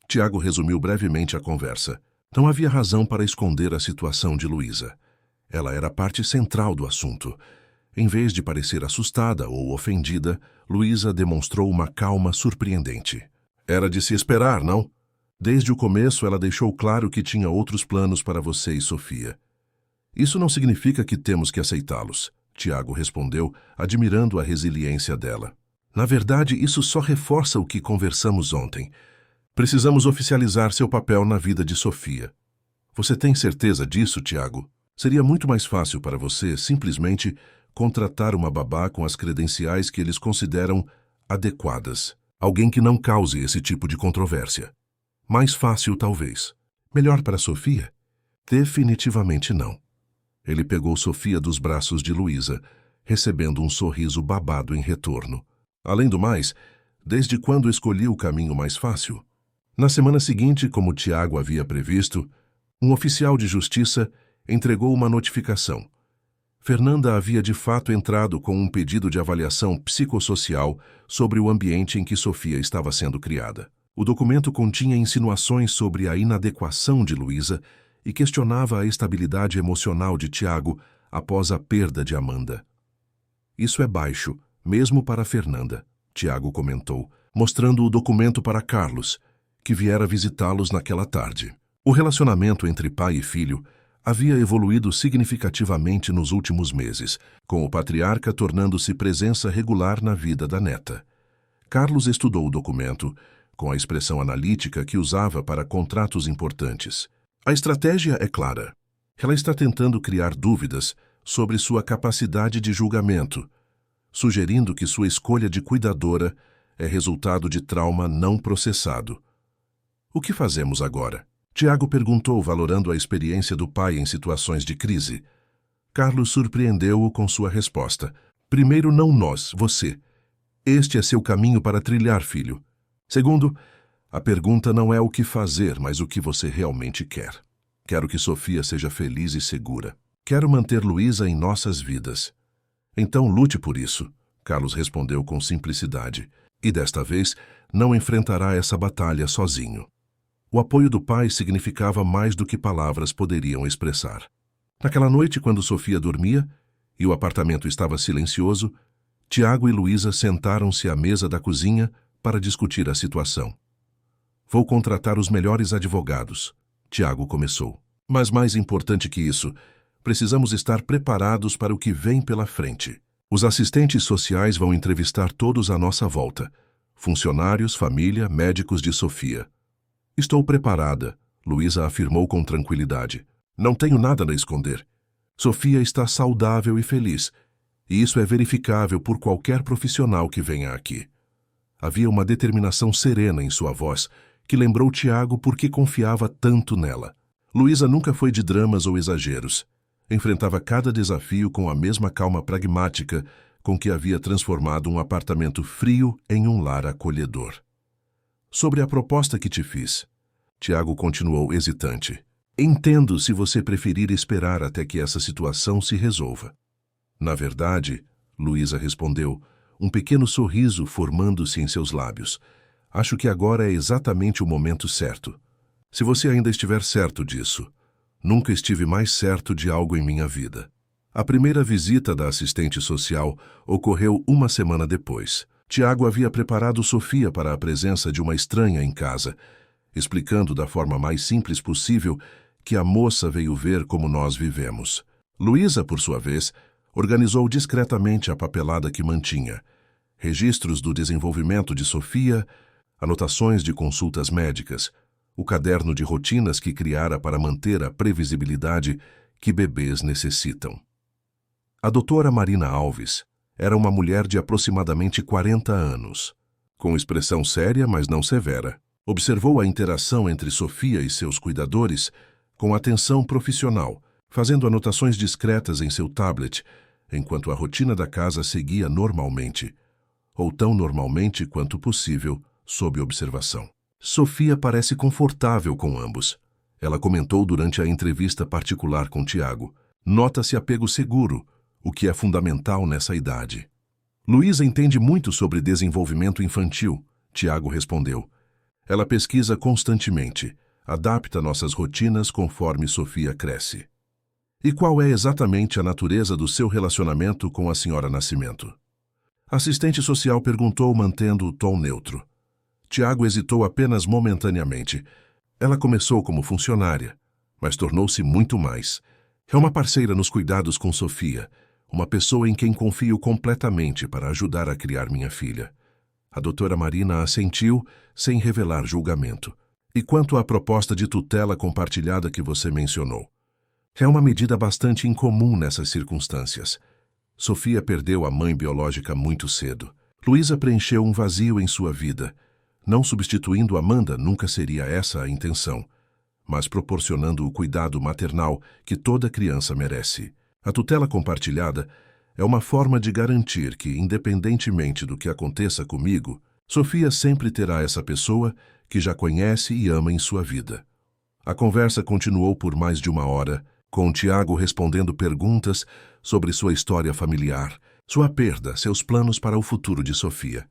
Tiago resumiu brevemente a conversa. Não havia razão para esconder a situação de Luísa. Ela era a parte central do assunto. Em vez de parecer assustada ou ofendida, Luísa demonstrou uma calma surpreendente. Era de se esperar, não? Desde o começo, ela deixou claro que tinha outros planos para você e Sofia. Isso não significa que temos que aceitá-los, Tiago respondeu, admirando a resiliência dela. Na verdade, isso só reforça o que conversamos ontem. Precisamos oficializar seu papel na vida de Sofia. Você tem certeza disso, Tiago? Seria muito mais fácil para você simplesmente contratar uma babá com as credenciais que eles consideram adequadas. Alguém que não cause esse tipo de controvérsia. Mais fácil, talvez. Melhor para Sofia? Definitivamente não. Ele pegou Sofia dos braços de Luísa, recebendo um sorriso babado em retorno. Além do mais, desde quando escolhi o caminho mais fácil? Na semana seguinte, como Tiago havia previsto, um oficial de justiça entregou uma notificação. Fernanda havia de fato entrado com um pedido de avaliação psicossocial sobre o ambiente em que Sofia estava sendo criada. O documento continha insinuações sobre a inadequação de Luísa e questionava a estabilidade emocional de Tiago após a perda de Amanda. Isso é baixo, mesmo para Fernanda, Tiago comentou, mostrando o documento para Carlos, que viera visitá-los naquela tarde. O relacionamento entre pai e filho havia evoluído significativamente nos últimos meses, com o patriarca tornando-se presença regular na vida da neta. Carlos estudou o documento, com a expressão analítica que usava para contratos importantes. A estratégia é clara. Ela está tentando criar dúvidas sobre sua capacidade de julgamento, sugerindo que sua escolha de cuidadora é resultado de trauma não processado. O que fazemos agora? Tiago perguntou, valorando a experiência do pai em situações de crise. Carlos surpreendeu-o com sua resposta. Primeiro, não nós, você. Este é seu caminho para trilhar, filho. Segundo, a pergunta não é o que fazer, mas o que você realmente quer. Quero que Sofia seja feliz e segura. Quero manter Luísa em nossas vidas. Então lute por isso, Carlos respondeu com simplicidade. E desta vez, não enfrentará essa batalha sozinho. O apoio do pai significava mais do que palavras poderiam expressar. Naquela noite, quando Sofia dormia e o apartamento estava silencioso, Tiago e Luísa sentaram-se à mesa da cozinha para discutir a situação. Vou contratar os melhores advogados, Tiago começou. Mas mais importante que isso, precisamos estar preparados para o que vem pela frente. Os assistentes sociais vão entrevistar todos à nossa volta. Funcionários, família, médicos de Sofia. Estou preparada, Luísa afirmou com tranquilidade. Não tenho nada a esconder. Sofia está saudável e feliz, e isso é verificável por qualquer profissional que venha aqui. Havia uma determinação serena em sua voz, que lembrou Tiago por que confiava tanto nela. Luísa nunca foi de dramas ou exageros. Enfrentava cada desafio com a mesma calma pragmática com que havia transformado um apartamento frio em um lar acolhedor. Sobre a proposta que te fiz, Tiago continuou hesitante. Entendo se você preferir esperar até que essa situação se resolva. Na verdade, Luísa respondeu, um pequeno sorriso formando-se em seus lábios. Acho que agora é exatamente o momento certo. Se você ainda estiver certo disso, nunca estive mais certo de algo em minha vida. A primeira visita da assistente social ocorreu uma semana depois. Tiago havia preparado Sofia para a presença de uma estranha em casa, explicando da forma mais simples possível que a moça veio ver como nós vivemos. Luísa, por sua vez, Organizou discretamente a papelada que mantinha: registros do desenvolvimento de Sofia, anotações de consultas médicas, o caderno de rotinas que criara para manter a previsibilidade que bebês necessitam. A doutora Marina Alves era uma mulher de aproximadamente 40 anos, com expressão séria, mas não severa. Observou a interação entre Sofia e seus cuidadores com atenção profissional, fazendo anotações discretas em seu tablet, enquanto a rotina da casa seguia normalmente, ou tão normalmente quanto possível, sob observação. Sofia parece confortável com ambos. Ela comentou durante a entrevista particular com Tiago. Nota-se apego seguro, o que é fundamental nessa idade. Luísa entende muito sobre desenvolvimento infantil, Tiago respondeu. Ela pesquisa constantemente, adapta nossas rotinas conforme Sofia cresce. E qual é exatamente a natureza do seu relacionamento com a senhora Nascimento? A assistente social perguntou, mantendo o tom neutro. Tiago hesitou apenas momentaneamente. Ela começou como funcionária, mas tornou-se muito mais. É uma parceira nos cuidados com Sofia, uma pessoa em quem confio completamente para ajudar a criar minha filha. A doutora Marina assentiu, sem revelar julgamento. E quanto à proposta de tutela compartilhada que você mencionou? É uma medida bastante incomum nessas circunstâncias. Sofia perdeu a mãe biológica muito cedo. Luísa preencheu um vazio em sua vida. Não substituindo Amanda, nunca seria essa a intenção, mas proporcionando o cuidado maternal que toda criança merece. A tutela compartilhada é uma forma de garantir que, independentemente do que aconteça comigo, Sofia sempre terá essa pessoa que já conhece e ama em sua vida. A conversa continuou por mais de 1 hora, com Tiago respondendo perguntas sobre sua história familiar, sua perda, seus planos para o futuro de Sofia.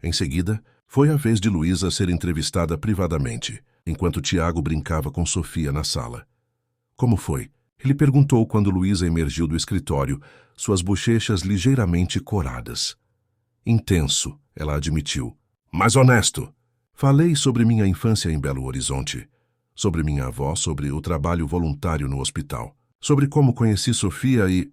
Em seguida, foi a vez de Luísa ser entrevistada privadamente, enquanto Tiago brincava com Sofia na sala. Como foi? Ele perguntou quando Luísa emergiu do escritório, suas bochechas ligeiramente coradas. Intenso, ela admitiu. Mas honesto. Falei sobre minha infância em Belo Horizonte, sobre minha avó, sobre o trabalho voluntário no hospital, sobre como conheci Sofia e...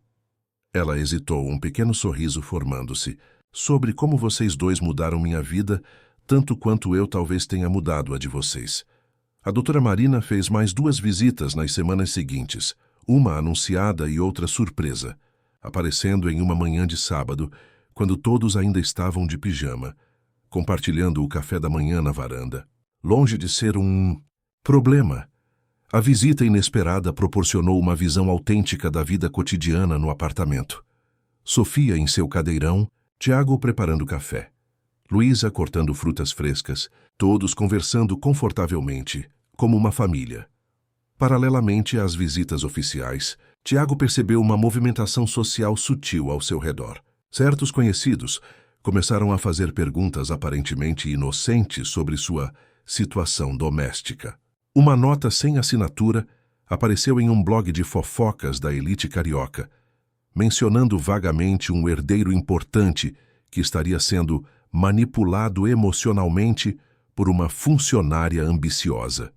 Ela hesitou, um pequeno sorriso formando-se. Sobre como vocês dois mudaram minha vida, tanto quanto eu talvez tenha mudado a de vocês. A doutora Marina fez mais 2 visitas nas semanas seguintes, uma anunciada e outra surpresa, aparecendo em uma manhã de sábado, quando todos ainda estavam de pijama, compartilhando o café da manhã na varanda. Longe de ser um problema, a visita inesperada proporcionou uma visão autêntica da vida cotidiana no apartamento. Sofia em seu cadeirão, Tiago preparando café, Luísa cortando frutas frescas, todos conversando confortavelmente, como uma família. Paralelamente às visitas oficiais, Tiago percebeu uma movimentação social sutil ao seu redor. Certos conhecidos começaram a fazer perguntas aparentemente inocentes sobre sua situação doméstica. Uma nota sem assinatura apareceu em um blog de fofocas da elite carioca, mencionando vagamente um herdeiro importante que estaria sendo manipulado emocionalmente por uma funcionária ambiciosa.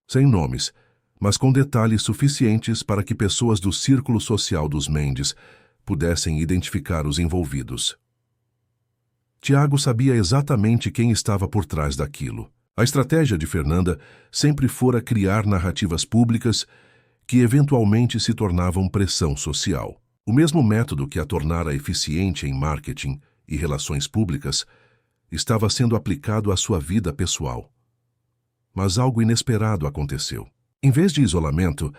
Sem nomes, mas com detalhes suficientes para que pessoas do círculo social dos Mendes pudessem identificar os envolvidos. Tiago sabia exatamente quem estava por trás daquilo. A estratégia de Fernanda sempre fora criar narrativas públicas que eventualmente se tornavam pressão social. O mesmo método que a tornara eficiente em marketing e relações públicas estava sendo aplicado à sua vida pessoal. Mas algo inesperado aconteceu. Em vez de isolamento,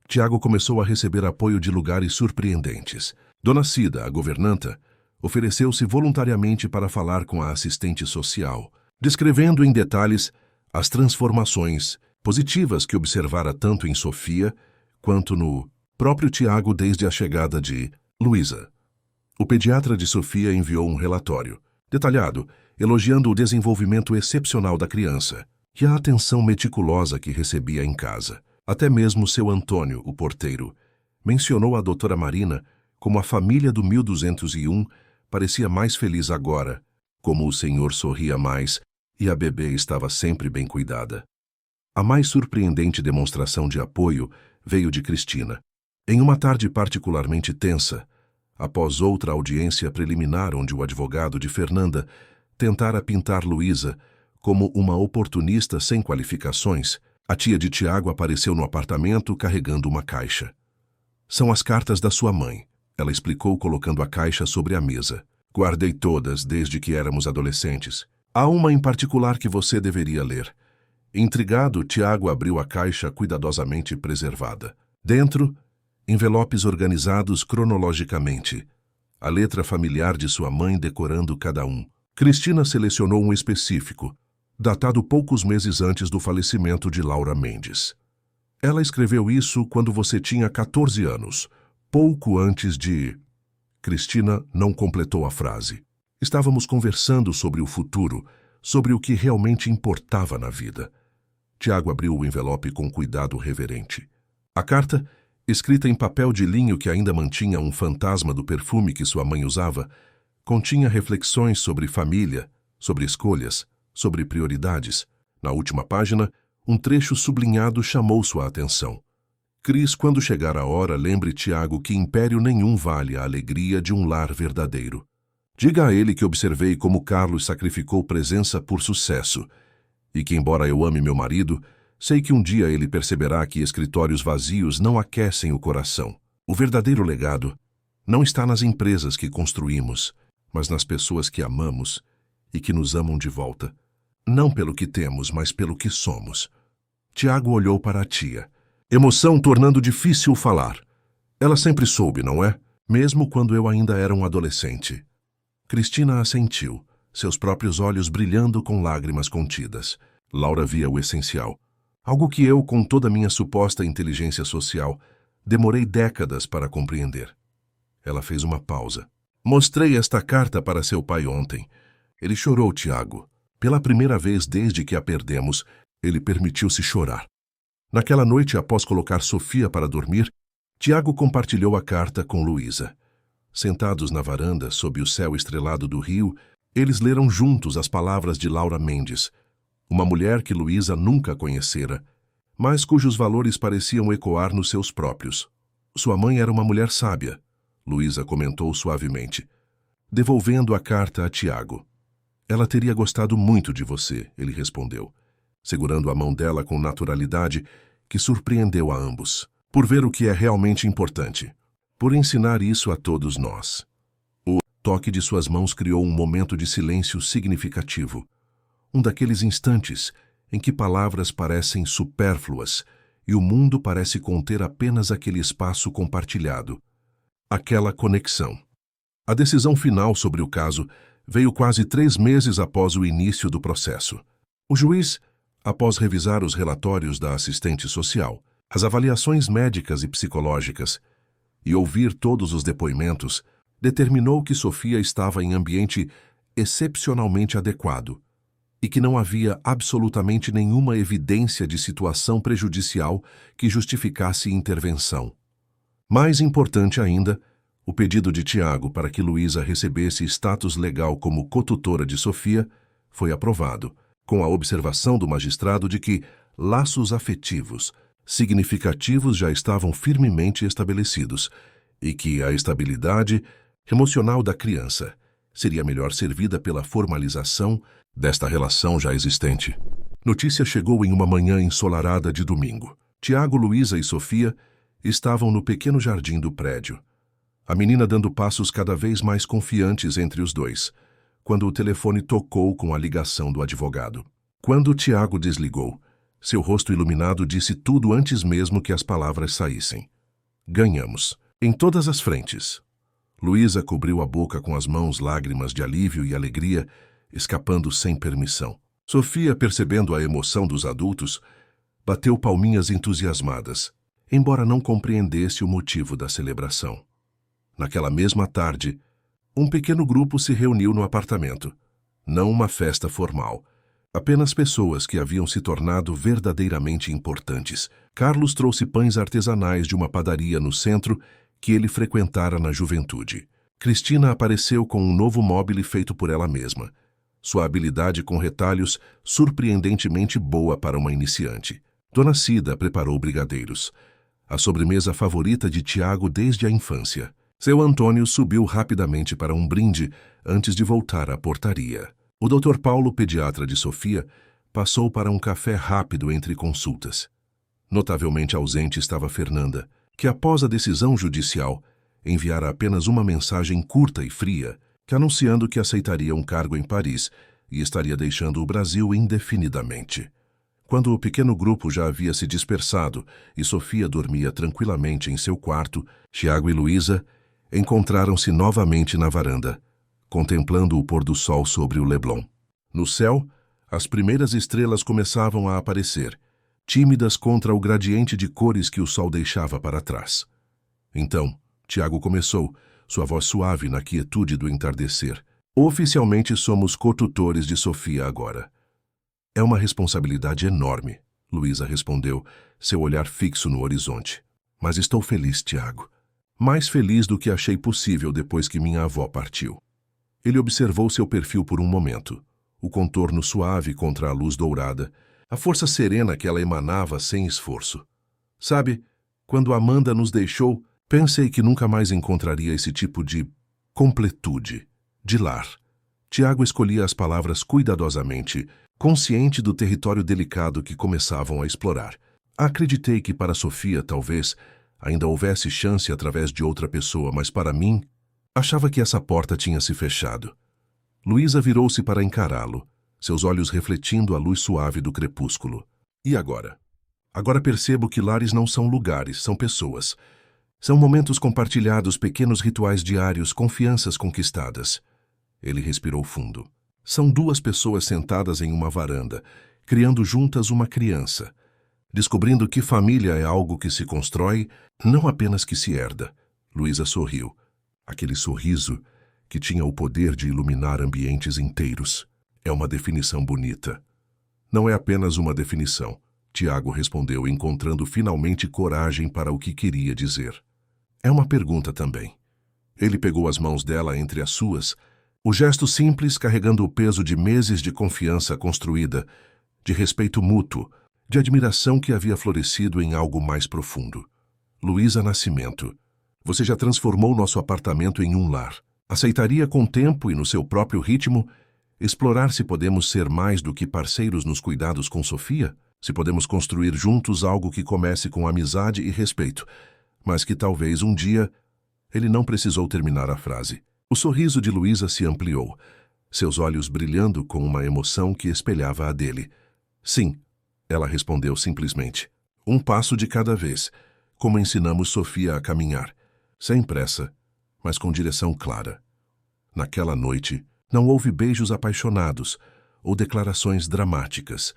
Tiago começou a receber apoio de lugares surpreendentes. Dona Cida, a governanta, ofereceu-se voluntariamente para falar com a assistente social, descrevendo em detalhes as transformações positivas que observara tanto em Sofia quanto no próprio Tiago desde a chegada de Luísa. O pediatra de Sofia enviou um relatório detalhado, elogiando o desenvolvimento excepcional da criança e a atenção meticulosa que recebia em casa. Até mesmo seu Antônio, o porteiro, mencionou a doutora Marina como a família do 1201 parecia mais feliz agora, como o senhor sorria mais e a bebê estava sempre bem cuidada. A mais surpreendente demonstração de apoio veio de Cristina. Em uma tarde particularmente tensa, Após outra audiência preliminar onde o advogado de Fernanda tentara pintar Luísa como uma oportunista sem qualificações, a tia de Tiago apareceu no apartamento carregando uma caixa. São as cartas da sua mãe, ela explicou colocando a caixa sobre a mesa. Guardei todas desde que éramos adolescentes. Há uma em particular que você deveria ler. Intrigado, Tiago abriu a caixa cuidadosamente preservada. Dentro, envelopes organizados cronologicamente. A letra familiar de sua mãe decorando cada um. Cristina selecionou um específico, datado poucos meses antes do falecimento de Laura Mendes. Ela escreveu isso quando você tinha 14 anos, pouco antes de... Cristina não completou a frase. Estávamos conversando sobre o futuro, sobre o que realmente importava na vida. Tiago abriu o envelope com cuidado reverente. A carta, escrita em papel de linho que ainda mantinha um fantasma do perfume que sua mãe usava, continha reflexões sobre família, sobre escolhas, sobre prioridades. Na última página, um trecho sublinhado chamou sua atenção. Cris, quando chegar a hora, lembre Tiago que império nenhum vale a alegria de um lar verdadeiro. Diga a ele que observei como Carlos sacrificou presença por sucesso, e que, embora eu ame meu marido, sei que um dia ele perceberá que escritórios vazios não aquecem o coração. O verdadeiro legado não está nas empresas que construímos, mas nas pessoas que amamos e que nos amam de volta. Não pelo que temos, mas pelo que somos. Tiago olhou para a tia. Emoção tornando difícil falar. Ela sempre soube, não é? Mesmo quando eu ainda era um adolescente. Cristina assentiu, seus próprios olhos brilhando com lágrimas contidas. Laura via o essencial. Algo que eu, com toda a minha suposta inteligência social, demorei décadas para compreender. Ela fez uma pausa. Mostrei esta carta para seu pai ontem. Ele chorou, Tiago. Pela primeira vez desde que a perdemos, ele permitiu-se chorar. Naquela noite, após colocar Sofia para dormir, Tiago compartilhou a carta com Luísa. Sentados na varanda, sob o céu estrelado do rio, eles leram juntos as palavras de Laura Mendes, uma mulher que Luísa nunca conhecera, mas cujos valores pareciam ecoar nos seus próprios. Sua mãe era uma mulher sábia, Luísa comentou suavemente, devolvendo a carta a Tiago. Ela teria gostado muito de você, ele respondeu, segurando a mão dela com naturalidade que surpreendeu a ambos, por ver o que é realmente importante, por ensinar isso a todos nós. O toque de suas mãos criou um momento de silêncio significativo, um daqueles instantes em que palavras parecem supérfluas e o mundo parece conter apenas aquele espaço compartilhado, aquela conexão. A decisão final sobre o caso veio quase 3 meses após o início do processo. O juiz, após revisar os relatórios da assistente social, as avaliações médicas e psicológicas, e ouvir todos os depoimentos, determinou que Sofia estava em ambiente excepcionalmente adequado e que não havia absolutamente nenhuma evidência de situação prejudicial que justificasse intervenção. Mais importante ainda, o pedido de Tiago para que Luísa recebesse status legal como cotutora de Sofia foi aprovado, com a observação do magistrado de que laços afetivos significativos já estavam firmemente estabelecidos e que a estabilidade emocional da criança seria melhor servida pela formalização desta relação já existente. Notícia chegou em uma manhã ensolarada de domingo. Tiago, Luísa e Sofia estavam no pequeno jardim do prédio. A menina dando passos cada vez mais confiantes entre os dois, quando o telefone tocou com a ligação do advogado. Quando Tiago desligou, seu rosto iluminado disse tudo antes mesmo que as palavras saíssem. Ganhamos. Em todas as frentes. Luísa cobriu a boca com as mãos, lágrimas de alívio e alegria, escapando sem permissão. Sofia, percebendo a emoção dos adultos, bateu palminhas entusiasmadas, embora não compreendesse o motivo da celebração. Naquela mesma tarde, um pequeno grupo se reuniu no apartamento. Não uma festa formal. Apenas pessoas que haviam se tornado verdadeiramente importantes. Carlos trouxe pães artesanais de uma padaria no centro que ele frequentara na juventude. Cristina apareceu com um novo móbile feito por ela mesma. Sua habilidade com retalhos surpreendentemente boa para uma iniciante. Dona Cida preparou brigadeiros, a sobremesa favorita de Tiago desde a infância. Seu Antônio subiu rapidamente para um brinde antes de voltar à portaria. O Dr. Paulo, pediatra de Sofia, passou para um café rápido entre consultas. Notavelmente ausente estava Fernanda, que após a decisão judicial, enviara apenas uma mensagem curta e fria, anunciando que aceitaria um cargo em Paris e estaria deixando o Brasil indefinidamente. Quando o pequeno grupo já havia se dispersado e Sofia dormia tranquilamente em seu quarto, Tiago e Luísa encontraram-se novamente na varanda, contemplando o pôr do sol sobre o Leblon. No céu, as primeiras estrelas começavam a aparecer, tímidas contra o gradiente de cores que o sol deixava para trás. Então, Tiago começou, sua voz suave na quietude do entardecer. Oficialmente somos co-tutores de Sofia agora. É uma responsabilidade enorme, Luísa respondeu, seu olhar fixo no horizonte. Mas estou feliz, Tiago. Mais feliz do que achei possível depois que minha avó partiu. Ele observou seu perfil por um momento, o contorno suave contra a luz dourada, a força serena que ela emanava sem esforço. Sabe, quando Amanda nos deixou, pensei que nunca mais encontraria esse tipo de completude, de lar. Tiago escolhia as palavras cuidadosamente, consciente do território delicado que começavam a explorar. Acreditei que para Sofia, talvez, ainda houvesse chance através de outra pessoa, mas para mim, achava que essa porta tinha se fechado. Luísa virou-se para encará-lo, seus olhos refletindo a luz suave do crepúsculo. E agora? Agora percebo que lares não são lugares, são pessoas. São momentos compartilhados, pequenos rituais diários, confianças conquistadas. Ele respirou fundo. São duas pessoas sentadas em uma varanda, criando juntas uma criança, descobrindo que família é algo que se constrói, não apenas que se herda. Luísa sorriu. Aquele sorriso que tinha o poder de iluminar ambientes inteiros. É uma definição bonita. Não é apenas uma definição, Tiago respondeu, encontrando finalmente coragem para o que queria dizer. É uma pergunta também. Ele pegou as mãos dela entre as suas, o gesto simples carregando o peso de meses de confiança construída, de respeito mútuo, de admiração que havia florescido em algo mais profundo. Luísa Nascimento, você já transformou nosso apartamento em um lar. Aceitaria com tempo e no seu próprio ritmo explorar se podemos ser mais do que parceiros nos cuidados com Sofia? Se podemos construir juntos algo que comece com amizade e respeito, mas que talvez um dia... Ele não precisou terminar a frase. O sorriso de Luísa se ampliou, seus olhos brilhando com uma emoção que espelhava a dele. Sim, ela respondeu simplesmente. Um passo de cada vez, como ensinamos Sofia a caminhar. Sem pressa, mas com direção clara. Naquela noite, não houve beijos apaixonados ou declarações dramáticas.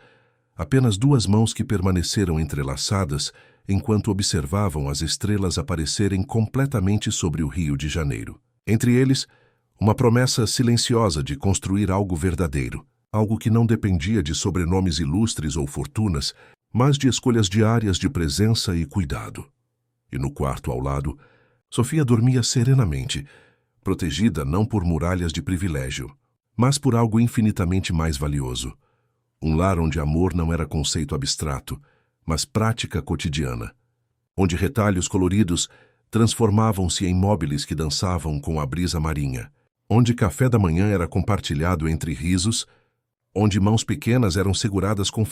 Apenas duas mãos que permaneceram entrelaçadas enquanto observavam as estrelas aparecerem completamente sobre o Rio de Janeiro. Entre eles, uma promessa silenciosa de construir algo verdadeiro, algo que não dependia de sobrenomes ilustres ou fortunas, mas de escolhas diárias de presença e cuidado. E no quarto ao lado, Sofia dormia serenamente, protegida não por muralhas de privilégio, mas por algo infinitamente mais valioso. Um lar onde amor não era conceito abstrato, mas prática cotidiana, onde retalhos coloridos transformavam-se em móveis que dançavam com a brisa marinha, onde café da manhã era compartilhado entre risos, onde mãos pequenas eram seguradas com